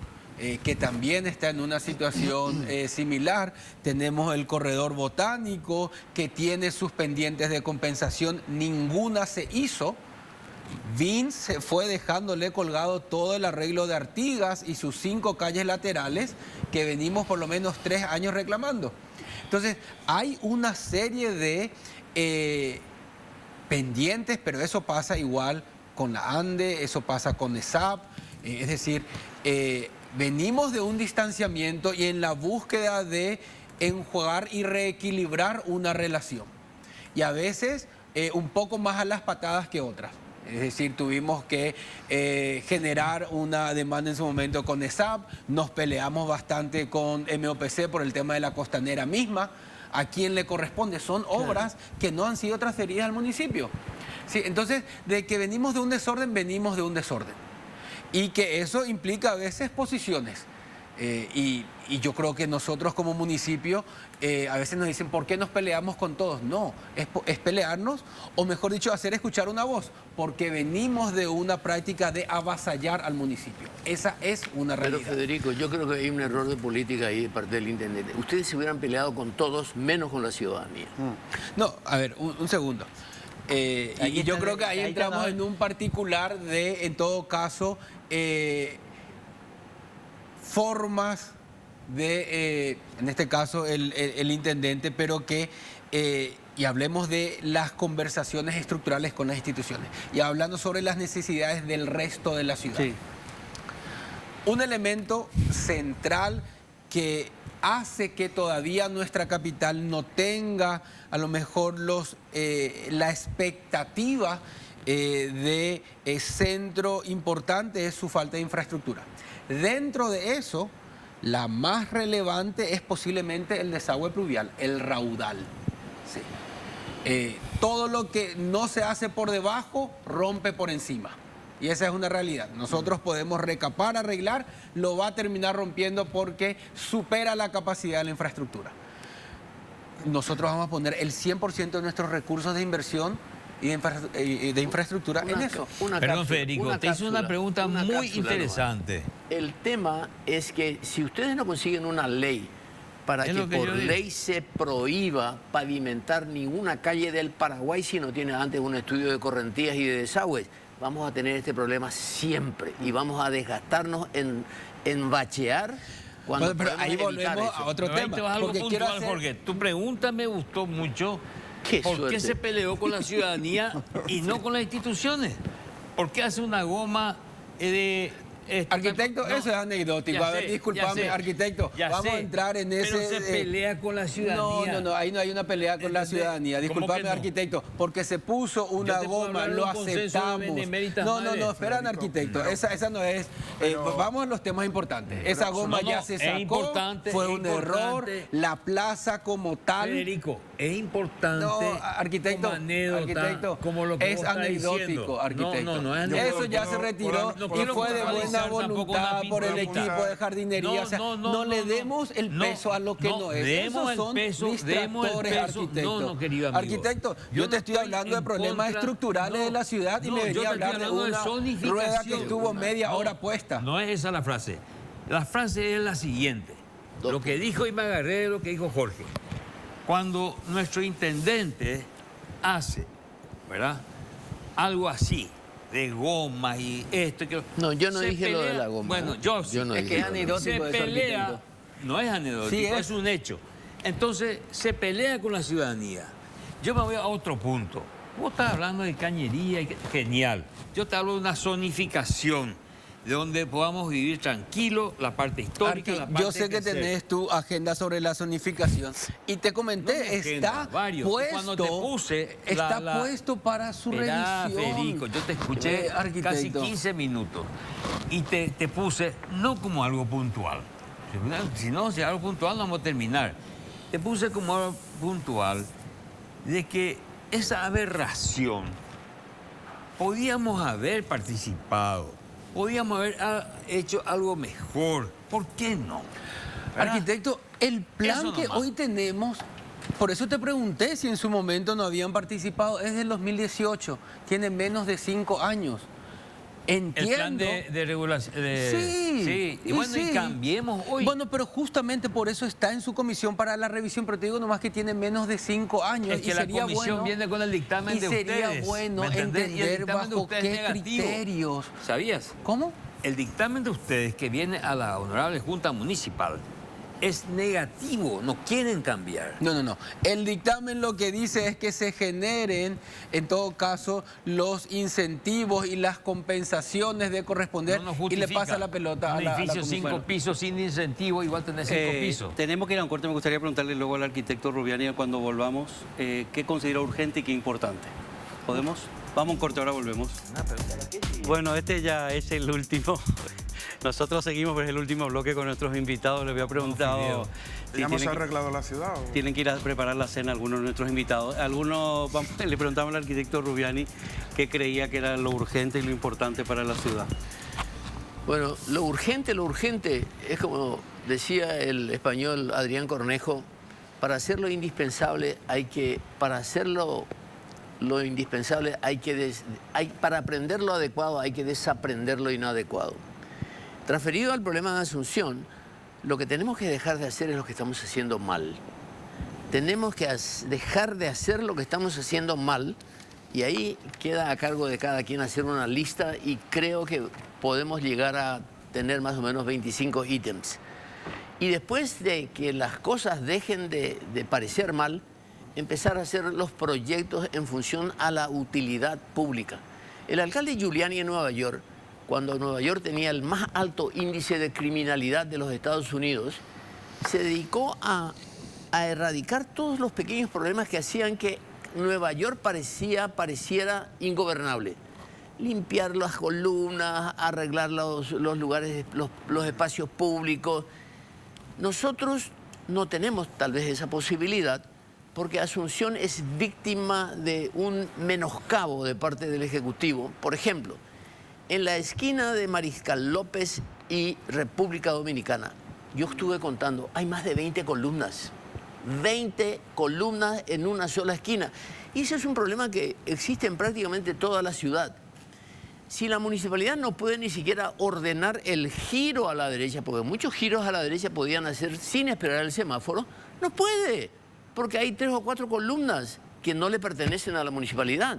que también está en una situación similar. Tenemos el Corredor Botánico, que tiene sus pendientes de compensación, ninguna se hizo. Vince se fue dejándole colgado todo el arreglo de Artigas y sus 5 calles laterales que venimos por lo menos 3 años reclamando. Entonces, hay una serie de pendientes, pero eso pasa igual con la ANDE, eso pasa con ESAP, es decir, venimos de un distanciamiento y en la búsqueda de enjuagar y reequilibrar una relación. Y a veces un poco más a las patadas que otras. Es decir, tuvimos que generar una demanda en su momento con ESAP, nos peleamos bastante con MOPC por el tema de la costanera misma. ¿A quién le corresponde? Son obras que no han sido transferidas al municipio. Sí, entonces, de que venimos de un desorden, venimos de un desorden. Y que eso implica a veces posiciones. Y yo creo que nosotros como municipio, a veces nos dicen, ¿por qué nos peleamos con todos? No, es pelearnos, o mejor dicho, hacer escuchar una voz, porque venimos de una práctica de avasallar al municipio. Esa es una realidad. Pero Federico, yo creo que hay un error de política ahí de parte del intendente. Ustedes se hubieran peleado con todos, menos con la ciudadanía. No, a ver, un segundo. Y yo creo que ahí entramos en un particular de, en todo caso, formas de, en este caso, el intendente, pero que, y hablemos de las conversaciones estructurales con las instituciones, y hablando sobre las necesidades del resto de la ciudad. Sí. Un elemento central que hace que todavía nuestra capital no tenga a lo mejor la expectativa de centro importante es su falta de infraestructura. Dentro de eso, la más relevante es posiblemente el desagüe pluvial, el raudal. Sí. Todo lo que no se hace por debajo rompe por encima. Y esa es una realidad. Nosotros podemos recapar, arreglar, lo va a terminar rompiendo porque supera la capacidad de la infraestructura. Nosotros vamos a poner el 100% de nuestros recursos de inversión y de infraestructura en eso. Perdón, Federico, te hice una pregunta muy interesante. El tema es que si ustedes no consiguen una ley para que por ley se prohíba pavimentar ninguna calle del Paraguay si no tiene antes un estudio de correntías y de desagües, vamos a tener este problema siempre y vamos a desgastarnos en bachear Cuando Pero ahí podemos evitar volvemos eso. a otro Pero ahí tema. te vas a algo Porque quiero puntual, hacer... Jorge. Tu pregunta me gustó mucho. Qué ¿Por suerte. qué se peleó con la ciudadanía y no con las instituciones? ¿Por qué hace una goma de... Arquitecto, no, eso es anecdótico. ya A ver, sé, discúlpame, ya sé, arquitecto. ya Vamos a sé, entrar en ese... Pero se pelea con la ciudadanía. No, ahí no hay una pelea con la ¿Entendés? ciudadanía. ¿Cómo Disculpame, que no? arquitecto, porque se puso una Yo te puedo goma, hablar de lo un consenso de aceptamos. beneméritas No, madres, esperan, arquitecto. Esa no es... vamos a los temas importantes. Esa goma no, ya se es sacó, importante, fue es un error. importante. La plaza como tal... Federico, es importante No, arquitecto, como anécdota, arquitecto, como lo que es vos estás anecdótico, diciendo. arquitecto. No es anecdótico. Eso ya se retiró No y quiero fue de buena puntualizar tampoco voluntad una por el pintura. equipo de jardinería. O sea, no le demos el peso a lo que no es. Demos Esos el son peso, demos el distractores, peso. arquitecto. No, querido amigo. Arquitecto, yo no te estoy hablando de en problemas contra- estructurales de la ciudad y no, me yo venía te a hablar de estoy hablando una zonificación. rueda que estuvo media hora puesta. No es esa la frase. La frase es la siguiente. Lo que dijo y me agarré de lo que dijo Jorge. Cuando nuestro intendente hace, ¿verdad?, algo así, de goma y esto y que... No, yo no se dije lo de pelea- la goma. Bueno, yo sí. Yo no Es dije que es lo de la anecdótico. Se eso, pelea, arquitecto. no es anecdótico, Sí es un hecho. Entonces, se pelea con la ciudadanía. Yo me voy a otro punto. Vos estás hablando de cañería, y genial. Yo te hablo de una zonificación, de donde podamos vivir tranquilo, la parte histórica, Arqui, la parte yo sé que crecer. tenés tu agenda sobre la zonificación y te comenté, No mi agenda, está varios. puesto, Cuando te puse está puesto para su Esperá, revisión. Federico, yo te escuché casi Arquitecto. 15 minutos y te puse no como algo puntual. Si no, si algo puntual no vamos a terminar. Te puse como algo puntual de que esa aberración podíamos haber participado, podíamos haber hecho algo mejor. ¿Por qué no? ¿Verdad? Arquitecto, el plan Eso que nomás. hoy tenemos, por eso te pregunté si en su momento no habían participado, es del 2018, tiene menos de 5 años. Entiendo. El plan de regulación. Sí, Y bueno, sí. y cambiemos hoy. Bueno, pero justamente por eso está en su comisión para la revisión, pero te digo nomás que tiene menos de 5 años. Es que y la sería comisión bueno, viene con el dictamen y de sería ustedes. bueno ¿me entendés? Y el entender dictamen de bajo ustedes qué es negativo. criterios. ¿Sabías? ¿Cómo? El dictamen de ustedes que viene a la honorable Junta Municipal es negativo, no quieren cambiar. No. El dictamen lo que dice es que se generen, en todo caso, los incentivos y las compensaciones de corresponder No nos y le justifica. pasa la pelota a Un la edificio comisión. 5 pisos sin incentivo, igual tenés 5 pisos. Tenemos que ir a un corte. Me gustaría preguntarle luego al arquitecto Rubiani cuando volvamos qué considera urgente y qué importante. ¿Podemos? Vamos a un corte, ahora volvemos. Bueno, este ya es el último. Nosotros seguimos, pero es el último bloque con nuestros invitados. Les había preguntado si ¿Ya hemos tienen que- arreglado la ciudad? o? tienen que ir a preparar la cena algunos de nuestros invitados. Le preguntamos al arquitecto Rubiani qué creía que era lo urgente y lo importante para la ciudad. Bueno, lo urgente es como decía el español Adrián Cornejo, para hacer lo indispensable para aprender lo adecuado hay que desaprender lo inadecuado. Transferido al problema de Asunción, lo que tenemos que dejar de hacer es lo que estamos haciendo mal. Tenemos que dejar de hacer lo que estamos haciendo mal y ahí queda a cargo de cada quien hacer una lista y creo que podemos llegar a tener más o menos 25 ítems. Y después de que las cosas dejen de parecer mal, empezar a hacer los proyectos en función a la utilidad pública. El alcalde Giuliani en Nueva York, cuando Nueva York tenía el más alto índice de criminalidad de los Estados Unidos, se dedicó a erradicar todos los pequeños problemas que hacían que Nueva York pareciera ingobernable. Limpiar las columnas, arreglar los lugares, los espacios públicos. Nosotros no tenemos tal vez esa posibilidad porque Asunción es víctima de un menoscabo de parte del Ejecutivo. Por ejemplo, en la esquina de Mariscal López y República Dominicana, yo estuve contando, hay más de 20 columnas. 20 columnas en una sola esquina. Y ese es un problema que existe en prácticamente toda la ciudad. Si la municipalidad no puede ni siquiera ordenar el giro a la derecha, porque muchos giros a la derecha podían hacer sin esperar el semáforo, no puede, porque hay 3 o 4 columnas que no le pertenecen a la municipalidad.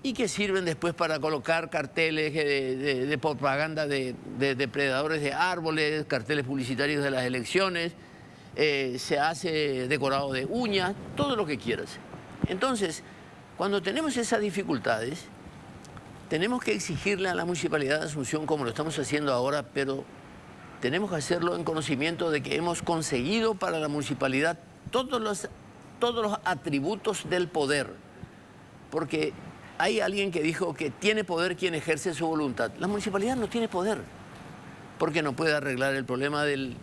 y que sirven después para colocar carteles de propaganda de depredadores de árboles, carteles publicitarios de las elecciones, se hace decorado de uñas, todo lo que quieras. Entonces, cuando tenemos esas dificultades, tenemos que exigirle a la Municipalidad de Asunción, como lo estamos haciendo ahora, pero tenemos que hacerlo en conocimiento de que hemos conseguido para la Municipalidad todos los atributos del poder. Porque hay alguien que dijo que tiene poder quien ejerce su voluntad. La Municipalidad no tiene poder, porque no puede arreglar el problema del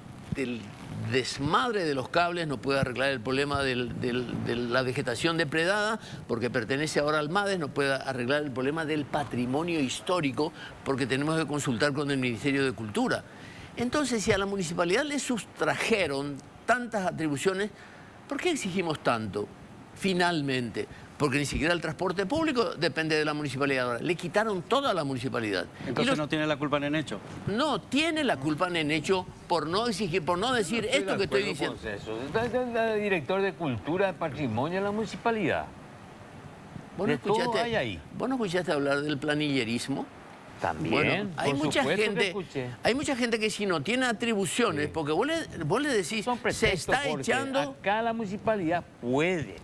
desmadre de los cables, no puede arreglar el problema de la vegetación depredada, porque pertenece ahora al MADES, no puede arreglar el problema del patrimonio histórico, porque tenemos que consultar con el Ministerio de Cultura. Entonces, si a la Municipalidad le sustrajeron tantas atribuciones, ¿por qué exigimos tanto? Finalmente, porque ni siquiera el transporte público depende de la Municipalidad ahora. Le quitaron toda a la Municipalidad. Entonces no tiene la culpa Nenecho. No, tiene la culpa Nenecho por no exigir, por no decir esto que estoy diciendo. El director de Cultura, de Patrimonio de la Municipalidad. ¿Vos no escuchaste hablar del planillerismo? También, bueno, hay mucha gente que si no tiene atribuciones, porque vos le decís, se está echando... Acá la Municipalidad puede.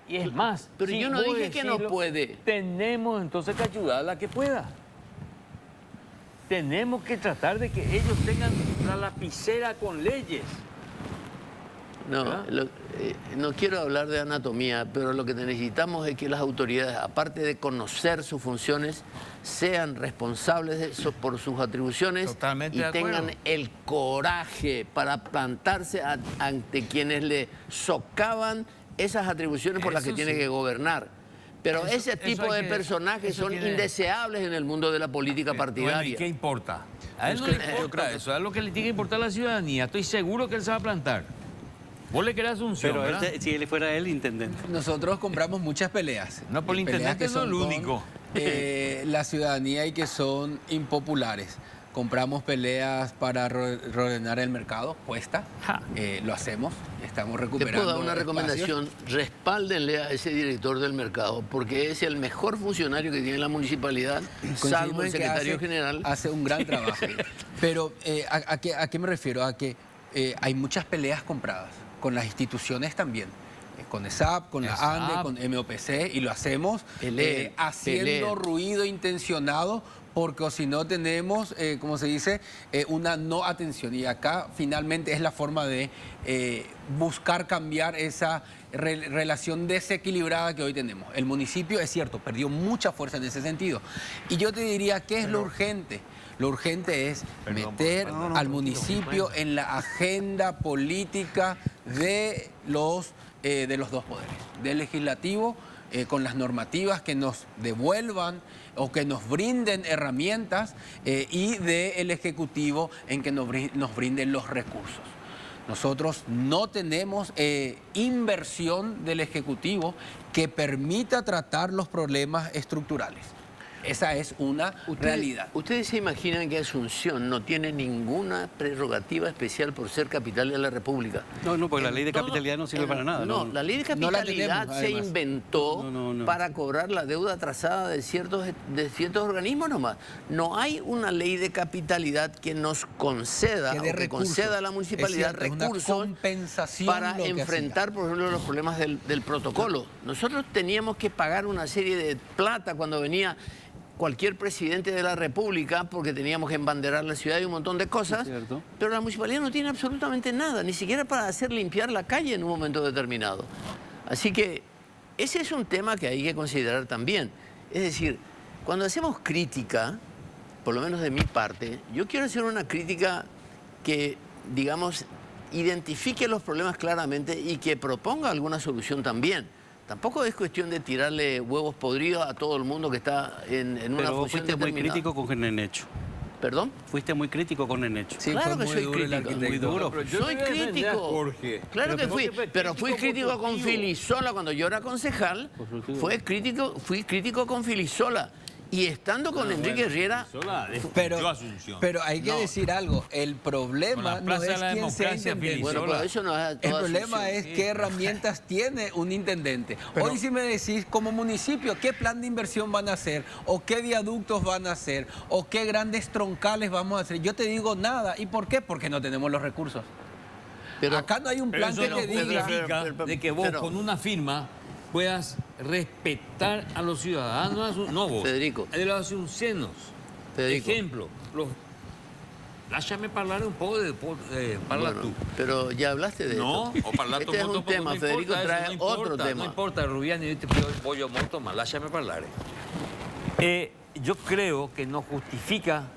Y es más, pero yo no dije que no puede. Tenemos entonces que ayudarla a que pueda. Tenemos que tratar de que ellos tengan la lapicera con leyes. No, no quiero hablar de anatomía, pero lo que necesitamos es que las autoridades, aparte de conocer sus funciones, sean responsables por sus atribuciones. Totalmente y de acuerdo. tengan el coraje para plantarse ante quienes le socavan esas atribuciones por las que tiene que gobernar. Pero ese tipo de personajes son indeseables en el mundo de la política partidaria. Bueno, ¿y qué importa? A él no le importa eso, es lo que le tiene que importar a la ciudadanía. Estoy seguro que él se va a plantar. Vos le querés Asunción, pero ¿verdad? si él fuera el intendente. Nosotros compramos muchas peleas. No, por el intendente no es lo único. La ciudadanía y que son impopulares. Compramos peleas para reordenar el mercado, cuesta, lo hacemos, estamos recuperando. Te puedo dar una recomendación, respáldenle a ese director del mercado, porque es el mejor funcionario que tiene la municipalidad, salvo el secretario general. Hace un gran trabajo. Pero, ¿a qué me refiero? A que hay muchas peleas compradas, con las instituciones también. Con ESAP, con la ANDE, con MOPC, y lo hacemos haciendo ruido intencionado, porque si no tenemos, como se dice, una no atención. Y acá finalmente es la forma de buscar cambiar esa relación desequilibrada que hoy tenemos. El municipio, es cierto, perdió mucha fuerza en ese sentido. Y yo te diría, ¿qué es lo urgente? Lo urgente es meter al municipio en la agenda política de los dos poderes, del legislativo, con las normativas que nos devuelvan o que nos brinden herramientas, y del Ejecutivo en que nos brinden los recursos. Nosotros no tenemos inversión del Ejecutivo que permita tratar los problemas estructurales. Esa es una realidad. ¿Ustedes se imaginan que Asunción no tiene ninguna prerrogativa especial por ser capital de la República? No, porque la ley de capitalidad no sirve para nada. No, la ley de capitalidad se inventó para cobrar la deuda atrasada de ciertos organismos nomás. No hay una ley de capitalidad que nos conceda, que conceda a la municipalidad recursos para enfrentar, por ejemplo, los problemas del protocolo. Nosotros teníamos que pagar una serie de plata cuando venía cualquier presidente de la República, porque teníamos que embanderar la ciudad y un montón de cosas, pero la municipalidad no tiene absolutamente nada, ni siquiera para hacer limpiar la calle en un momento determinado. Así que ese es un tema que hay que considerar también. Es decir, cuando hacemos crítica, por lo menos de mi parte, yo quiero hacer una crítica que, digamos, identifique los problemas claramente y que proponga alguna solución también. Tampoco es cuestión de tirarle huevos podridos a todo el mundo que está en una función determinada. Pero fuiste muy crítico con Nenecho. ¿Perdón? Fuiste muy crítico con Nenecho. Sí, claro que soy crítico. Muy duro. Soy crítico. Claro que fui. Pero fui crítico con Filisola cuando yo era concejal. Fui crítico con Filisola. Y estando con Enrique Riera... Pero hay que decir algo, el problema no es quién sea intendente. Bueno, pero eso no es el problema es qué herramientas tiene un intendente. Hoy si me decís, como municipio, qué plan de inversión van a hacer, o qué viaductos van a hacer, o qué grandes troncales vamos a hacer, yo te digo nada. ¿Y por qué? Porque no tenemos los recursos. Pero acá no hay un plan que te diga... de que vos con una firma puedas respetar a los ciudadanos, no vos, Federico. de los asuncenos. Federico. Ejemplo, lasciami parlare un poco parla Bueno, tú. Pero ya hablaste de No, esto. ho parlato Este es molto un poco, tema, non Federico importa trae eso, non importa, otro tema. Non importa, Rubiani, io ti voglio molto, ma lasciami parlare. Yo creo que no justifica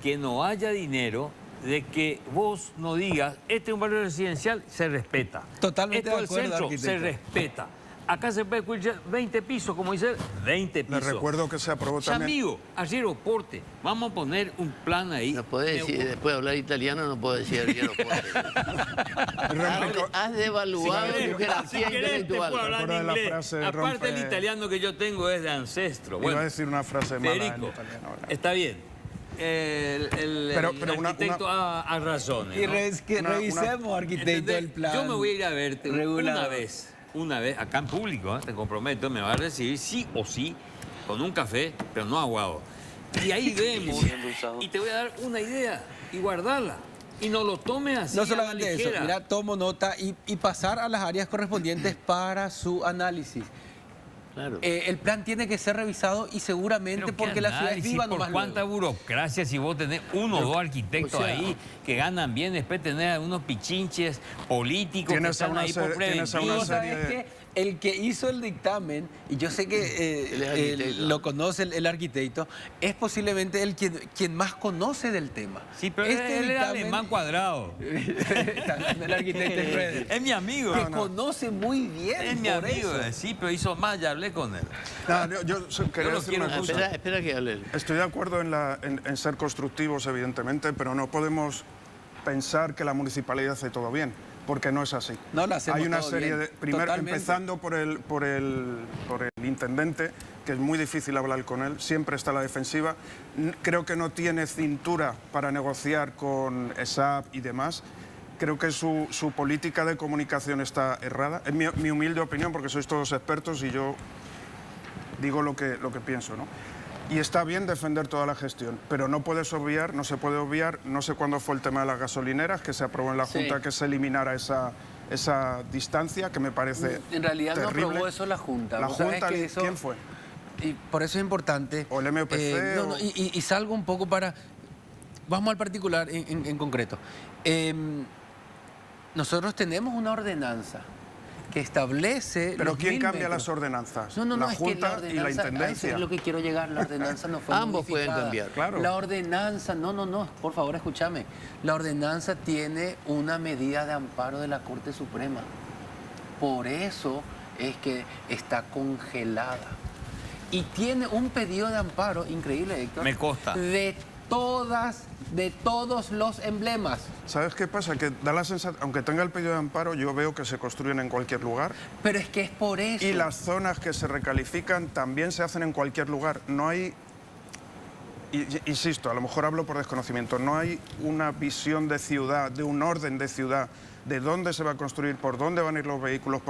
que no haya dinero de que vos no digas, este es un barrio residencial, se respeta. Totalmente Esto de acuerdo, del centro, arquitecto. se respeta. Acá se puede escuchar 20 pisos, como dice, 20 pisos. Les recuerdo que se aprobó también... Amigo, aeroporte, vamos a poner un plan ahí. No puede decir, después de hablar italiano, no puedo decir aeroporte. Has devaluado tu jerarquía intelectual. Puedo hablar en Recuerda la inglés. frase de Aparte, el Rompe- italiano que yo tengo es de ancestro. Iba a decir una frase mala en Federico, italiano. está bien. El arquitecto ha razón. Y revisemos, arquitecto, ¿Entendés? el plan. Yo me voy a ir a verte regulado. una vez, acá en público, te comprometo, me vas a recibir sí o sí, con un café, pero no aguado. Y ahí vemos, y te voy a dar una idea, y guardarla. Y no lo tomes así. No a la solamente eso, ligera. mira, tomo nota y pasar a las áreas correspondientes para su análisis. Claro. El plan tiene que ser revisado y seguramente Pero porque qué la ciudad es análisis, viva por nomás cuánta luego. burocracia si vos tenés uno o dos arquitectos o sea, ahí que ganan bien, después tenés unos pichinches políticos que Tienes a están una ahí por tienes a una preventiva. serie ¿Sabes de- qué? El que hizo el dictamen, y yo sé que Él es arquitecto. lo conoce el arquitecto, es posiblemente el quien más conoce del tema. Sí, pero él es alemán cuadrado. el arquitecto es Schroeder, Es mi amigo. que conoce muy bien. Es mi por amigo. eso. Sí, pero hizo más, ya hablé con él. No, yo quería lo decir quiero una cosa. Espera que hable. Estoy de acuerdo en ser constructivos, evidentemente, pero no podemos pensar que la municipalidad hace todo bien, porque no es así. No lo hacemos Hay una todo serie bien, de... Primero, totalmente. empezando por el intendente, que es muy difícil hablar con él, siempre está a la defensiva. Creo que no tiene cintura para negociar con ESAP y demás. Creo que su política de comunicación está errada. Es mi humilde opinión, porque sois todos expertos y yo digo lo que pienso, ¿no? Y está bien defender toda la gestión, pero no se puede obviar, no sé cuándo fue el tema de las gasolineras, que se aprobó en la Sí. Junta que se eliminara esa distancia, que me parece En realidad terrible. no aprobó eso la Junta. La Vos sabés Junta, que eso- ¿quién fue? Y por eso es importante. O el MPC, no, no, o- y salgo un poco para... Vamos al particular en concreto. Nosotros tenemos una ordenanza que establece... Pero los ¿quién 1000 cambia metros. las ordenanzas? No, la es que Junta ordenanza, y la a eso Intendencia. es lo que quiero llegar. La ordenanza no fue Ambos pueden modificada. cambiar. Claro. La ordenanza, no, por favor, escúchame. La ordenanza tiene una medida de amparo de la Corte Suprema. Por eso es que está congelada. Y tiene un pedido de amparo, increíble, Héctor. Me consta. De todos los emblemas. ¿Sabes qué pasa? Que da la sensación, aunque tenga el pedido de amparo, yo veo que se construyen en cualquier lugar. Pero es que es por eso. Y las zonas que se recalifican también se hacen en cualquier lugar. No hay, insisto, a lo mejor hablo por desconocimiento, no hay una visión de ciudad, de un orden de ciudad, de dónde se va a construir, por dónde van a ir los vehículos.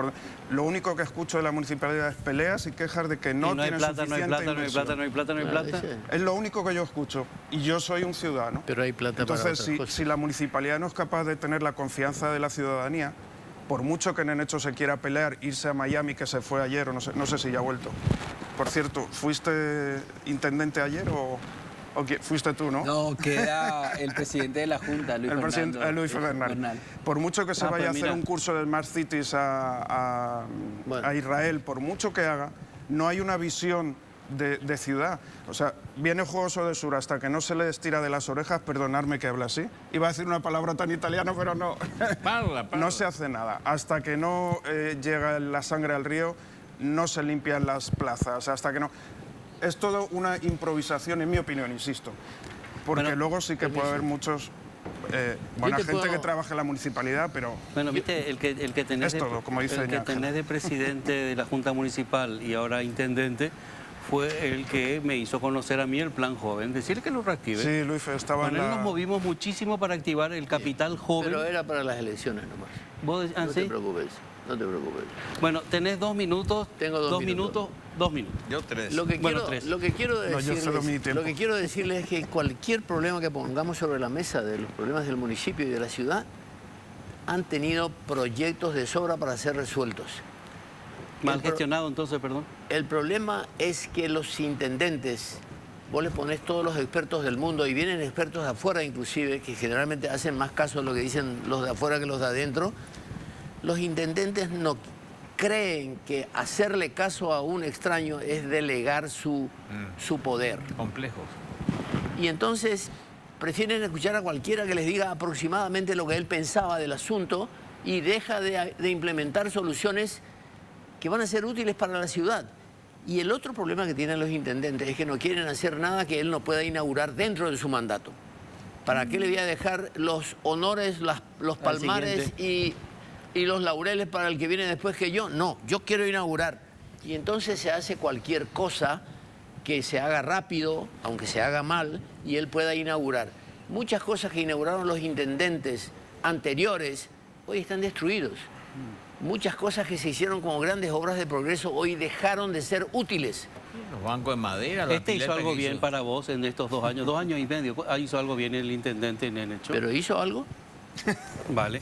Lo único que escucho de la municipalidad es peleas y quejas de que no, Y no hay tienen plata, no hay suficiente plata, no hay inversión. plata, no hay plata, no hay plata. Ese- Es lo único que yo escucho. Y yo soy un ciudadano. Pero hay plata para Entonces, otras cosas. si la municipalidad no es capaz de tener la confianza de la ciudadanía, por mucho que en hecho se quiera pelear, irse a Miami, que se fue ayer, o no sé si ya ha vuelto. Por cierto, ¿fuiste intendente ayer o fuiste tú, no? No, queda el presidente de la Junta, Luis El Fernando. presidente Luis Bernal. Por mucho que se Ah, vaya a pues hacer mira. un curso de Smart Cities a Bueno. Israel, por mucho que haga, no hay una visión de ciudad. O sea, viene Jugoso de Sur hasta que no se le estira de las orejas, perdonadme que hable así. Iba a decir una palabra tan italiana, pero no. Parla. No se hace nada. Hasta que no llega la sangre al río, no se limpian las plazas. Hasta que no... Es todo una improvisación, en mi opinión, insisto. Porque Bueno, luego sí que puede haber muchos... buena te gente puedo- que trabaja en la municipalidad, pero... Bueno, viste, el que tenés, Es todo, como dice el que Ángel. tenés de presidente de la Junta Municipal y ahora intendente fue el que me hizo conocer a mí el Plan Joven. Decirle que lo reactive. Sí, Luis, estaba Con él nos movimos muchísimo para activar el capital joven. Pero era para las elecciones nomás. ¿Vos, No te preocupes, no te preocupes. Bueno, tenés 2 minutos. Tengo 2 minutos. 2 minutos. Yo 3. Lo que Bueno, quiero, 3. lo que quiero No, yo cedo mi decirles, tiempo. lo que quiero decirles es que cualquier problema que pongamos sobre la mesa de los problemas del municipio y de la ciudad han tenido proyectos de sobra para ser resueltos. Mal gestionado, entonces, perdón. El problema es que los intendentes, vos les ponés todos los expertos del mundo y vienen expertos de afuera inclusive, que generalmente hacen más caso a lo que dicen los de afuera que los de adentro. Los intendentes no creen que hacerle caso a un extraño es delegar su poder. Complejos. Y entonces prefieren escuchar a cualquiera que les diga aproximadamente lo que él pensaba del asunto y deja de implementar soluciones que van a ser útiles para la ciudad. Y el otro problema que tienen los intendentes es que no quieren hacer nada que él no pueda inaugurar dentro de su mandato. ¿Para qué le voy a dejar los honores, los palmares y los laureles para el que viene después que yo? No, yo quiero inaugurar. Y entonces se hace cualquier cosa que se haga rápido, aunque se haga mal, y él pueda inaugurar. Muchas cosas que inauguraron los intendentes anteriores hoy están destruidos. Muchas cosas que se hicieron como grandes obras de progreso hoy dejaron de ser útiles. Los bancos de madera. ¿Este hizo algo bien para vos en estos 2 años? 2 años y medio. ¿Hizo algo bien el intendente Nenecho? ¿Pero hizo algo? Vale.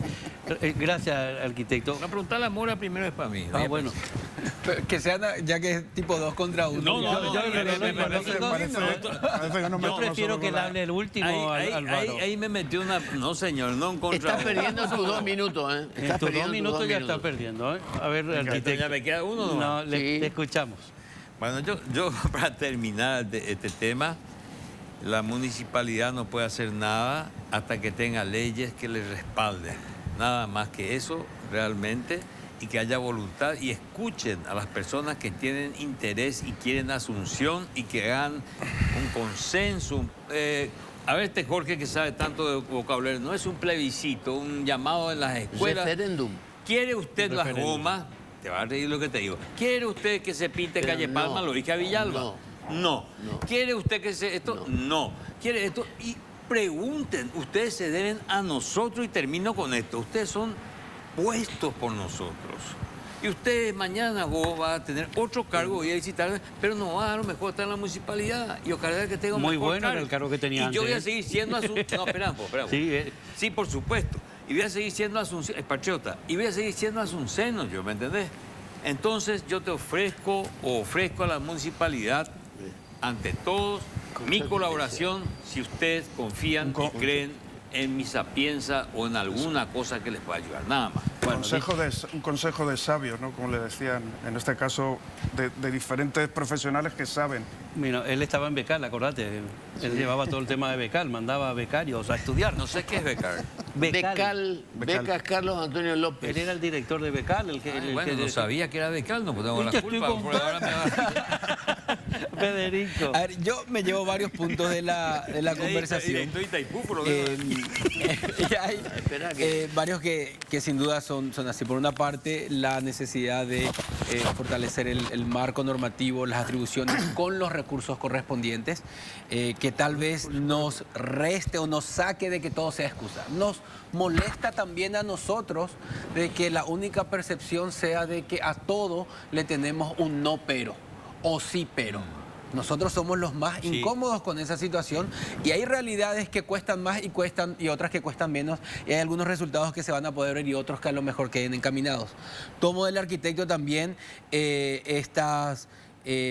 Gracias, arquitecto. La pregunta a la Mora primero es para mí. Ah, bueno. Que sean, ya que es tipo 2 contra 1. Yo prefiero que le hable el último, Álvaro. Ahí me metió una... No, señor, no en contra. Estás perdiendo tus 2 minutos, ¿eh? En tus 2 minutos ya está perdiendo, ¿eh? A ver, arquitecto. ¿Ya me queda uno? No, Sí. te escuchamos. Bueno, yo para terminar este tema, la municipalidad no puede hacer nada hasta que tenga leyes que le respalden. Nada más que eso, realmente, y que haya voluntad y escuchen a las personas que tienen interés y quieren asunción y que hagan un consenso. A ver, este Jorge que sabe tanto de vocabulario, no es un plebiscito, un llamado en las escuelas. Referéndum. ¿Quiere usted las gomas? Te va a reír lo que te digo. ¿Quiere usted que se pinte Pero calle no, Palma, lo dije a Villalba? No. ¿Quiere usted que se esto? No. ¿Quiere esto? Y pregunten, ustedes se deben a nosotros y termino con esto. Ustedes son puestos por nosotros. Y ustedes mañana vos vas a tener otro cargo, voy a visitar, pero no va a lo mejor estar en la municipalidad. Y ojalá que tenga un Muy mejor bueno era el cargo que tenía Y yo voy a antes. seguir siendo Asunción. No, espera. Sí, por supuesto. Y voy a seguir siendo Asunción, patriota. Y voy a seguir siendo Asunceno, ¿me entendés? Entonces yo te ofrezco a la municipalidad, ante todos, mi colaboración, si ustedes confían y creen en mi sapienza o en alguna cosa que les pueda ayudar, nada más. Bueno, un consejo de sabios, ¿no? Como le decían, en este caso, de diferentes profesionales que saben. Mira, él estaba en Becal, acordate. Él llevaba todo el tema de Becal, mandaba becarios a estudiar. No sé qué es becar. Becas Carlos Antonio López. Él era el director de Becal. No sabía que era becal, no tengo la Te culpa. estoy Por ahora me va... Federico. A ver, yo me llevo varios puntos de la conversación. Y hay Espera que- varios que sin duda son así. Por una parte, la necesidad de fortalecer el marco normativo, las atribuciones con los recursos correspondientes, que tal vez nos reste o nos saque de que todo sea excusa. Nos molesta también a nosotros de que la única percepción sea de que a todo le tenemos un no pero o sí pero. Nosotros somos los más incómodos con esa situación y hay realidades que cuestan más y otras que cuestan menos y hay algunos resultados que se van a poder ver y otros que a lo mejor queden encaminados. Tomo del arquitecto también estas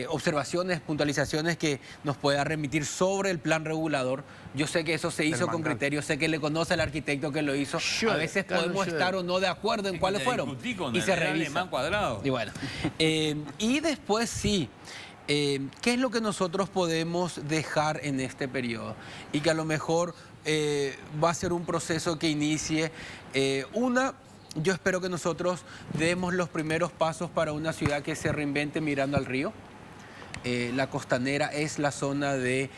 observaciones, puntualizaciones que nos pueda remitir sobre el plan regulador. Yo sé que eso se hizo con criterio, sé que le conoce al arquitecto que lo hizo. A veces podemos estar o no de acuerdo en cuáles fueron y se revisa. Cuadrado. Y bueno, y después sí. ¿Qué es lo que nosotros podemos dejar en este periodo? Y que a lo mejor va a ser un proceso que inicie. Yo espero que nosotros demos los primeros pasos para una ciudad que se reinvente mirando al río. La costanera es la zona de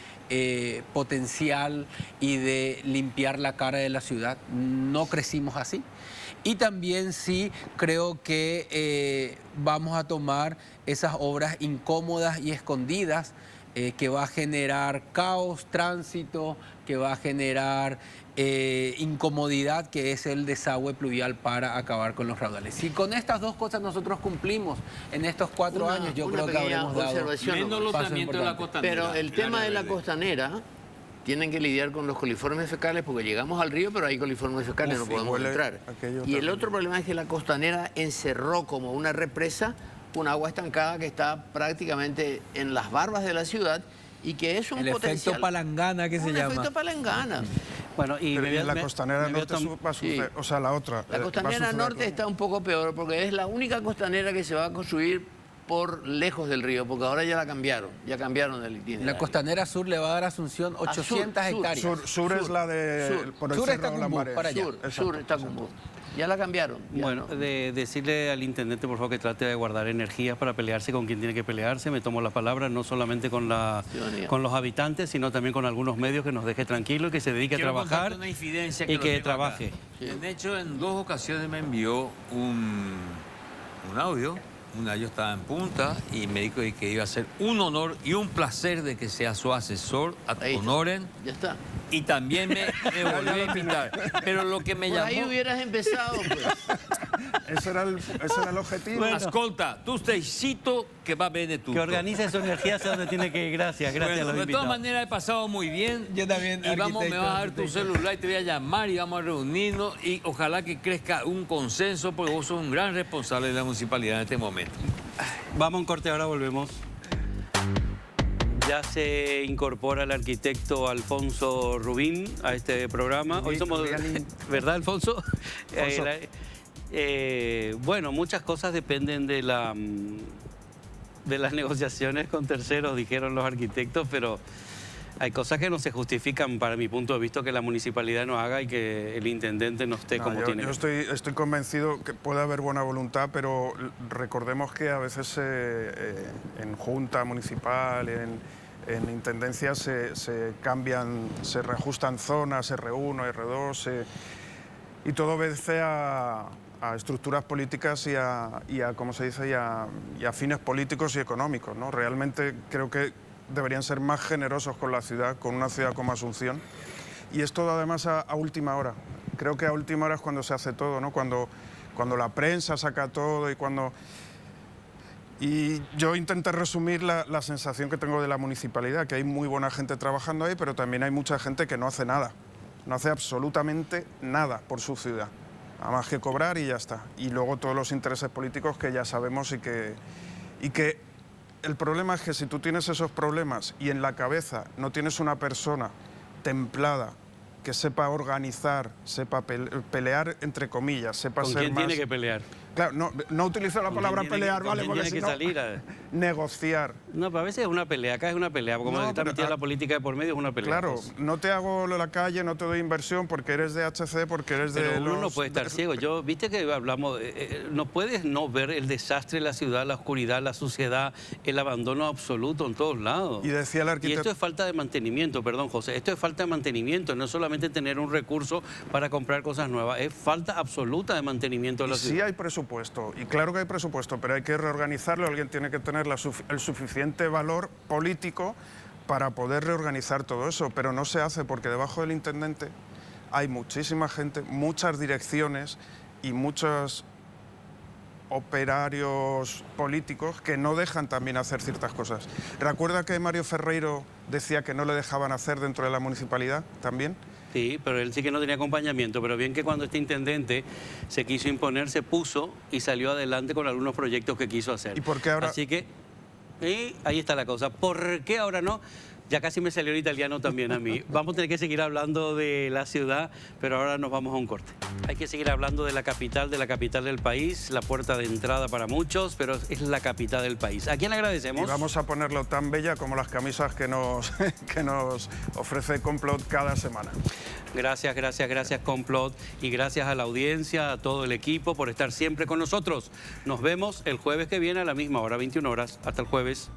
potencial y de limpiar la cara de la ciudad. No crecimos así. Y también sí creo que vamos a tomar esas obras incómodas y escondidas que va a generar caos, tránsito, que va a generar incomodidad, que es el desagüe pluvial para acabar con los raudales. Si con estas dos cosas nosotros cumplimos en estos 4 años, yo creo que habremos dado menos lotamiento de la costanera. Pero el tema de la costanera, tienen que lidiar con los coliformes fecales porque llegamos al río, pero hay coliformes fecales, no podemos entrar. Y el otro problema es que la costanera encerró como una represa un agua estancada que está prácticamente en las barbas de la ciudad y que es un potencial. El efecto palangana que se llama. El efecto palangana. Bueno, y la costanera norte va a suceder, o sea, la otra. La costanera norte está un poco peor porque es la única costanera que se va a construir por lejos del río, porque ahora ya cambiaron el itinerario. La costanera sur le va a dar a Asunción 800 hectáreas. Sur es la de... Por el Cerro de la Marea. Para allá. Sur está Cumbú. Ya la cambiaron. Bueno, decirle al intendente, por favor, que trate de guardar energías para pelearse con quien tiene que pelearse. Me tomo la palabra, no solamente con los habitantes, sino también con algunos medios, que nos deje tranquilo y que se dedique a trabajar una infidencia y que trabaje. De hecho, en 2 ocasiones me envió un audio. Una yo estaba en Punta y me dijo que iba a ser un honor y un placer de que sea su asesor, honoren. Ya está. Y también me volvió a invitar. Pero lo que me Por llamó... ahí hubieras empezado, pues. Ese era el objetivo. Bueno, ascolta, tu steicito que va bene tutto. Que organice su energía hacia donde tiene que ir. Gracias a los invitados. De todas maneras he pasado muy bien. Yo también, Y me vas a dar tu celular y te voy a llamar y vamos a reunirnos y ojalá que crezca un consenso porque vos sos un gran responsable de la municipalidad en este momento. Vamos a un corte, ahora volvemos. Ya se incorpora el arquitecto Alfonso Rubín a este programa. Hoy somos... ¿Verdad, Alfonso? Bueno, muchas cosas dependen de las negociaciones con terceros, dijeron los arquitectos, pero hay cosas que no se justifican, para mi punto de vista, que la municipalidad no haga y que el intendente no esté como tiene. Yo estoy convencido que puede haber buena voluntad, pero recordemos que a veces en junta municipal, en intendencia se cambian, se reajustan zonas, R1, R2, y todo obedece a estructuras políticas y a ¿cómo se dice? Y a fines políticos y económicos, ¿no? Realmente creo que deberían ser más generosos con la ciudad, con una ciudad como Asunción. Y es todo además a última hora. Creo que a última hora es cuando se hace todo, ¿no? Cuando la prensa saca todo y cuando... Y yo intenté resumir la sensación que tengo de la municipalidad, que hay muy buena gente trabajando ahí, pero también hay mucha gente que no hace nada. No hace absolutamente nada por su ciudad. Nada más que cobrar y ya está. Y luego todos los intereses políticos que ya sabemos y que el problema es que si tú tienes esos problemas y en la cabeza no tienes una persona templada que sepa organizar, sepa pelear, entre comillas, sepa ser más... ¿Con quién tiene que pelear? Claro, no utilizo la palabra pelear, ¿vale? Porque tiene que salir negociar. No, pero a veces es una pelea, acá es una pelea, como está metida la política de por medio es una pelea. Claro, pues. No te hago la calle, no te doy inversión porque eres de HC, porque eres de... Pero uno no puede estar ciego. Viste que hablamos, no puedes no ver el desastre de la ciudad, la oscuridad, la suciedad, el abandono absoluto en todos lados. Y decía el arquitecto... Y esto es falta de mantenimiento, perdón, José, esto es falta de mantenimiento, no es solamente tener un recurso para comprar cosas nuevas, es falta absoluta de mantenimiento de la ciudad. Sí hay presupuesto, y claro que hay presupuesto, pero hay que reorganizarlo, alguien tiene que tener el suficiente valor político para poder reorganizar todo eso, pero no se hace porque debajo del intendente hay muchísima gente, muchas direcciones y muchos operarios políticos que no dejan también hacer ciertas cosas. ¿Recuerda que Mario Ferreiro decía que no le dejaban hacer dentro de la municipalidad también? Sí, pero él sí que no tenía acompañamiento, pero bien que cuando este intendente se quiso imponer, se puso y salió adelante con algunos proyectos que quiso hacer. ¿Y por qué ahora? Así que, ahí está la cosa. ¿Por qué ahora no? Ya casi me salió el italiano también a mí. Vamos a tener que seguir hablando de la ciudad, pero ahora nos vamos a un corte. Hay que seguir hablando de la capital del país, la puerta de entrada para muchos, pero es la capital del país. ¿A quién le agradecemos? Y vamos a ponerlo tan bella como las camisas que nos ofrece Complot cada semana. Gracias, gracias, gracias Complot y gracias a la audiencia, a todo el equipo por estar siempre con nosotros. Nos vemos el jueves que viene a la misma hora, 21 horas. Hasta el jueves.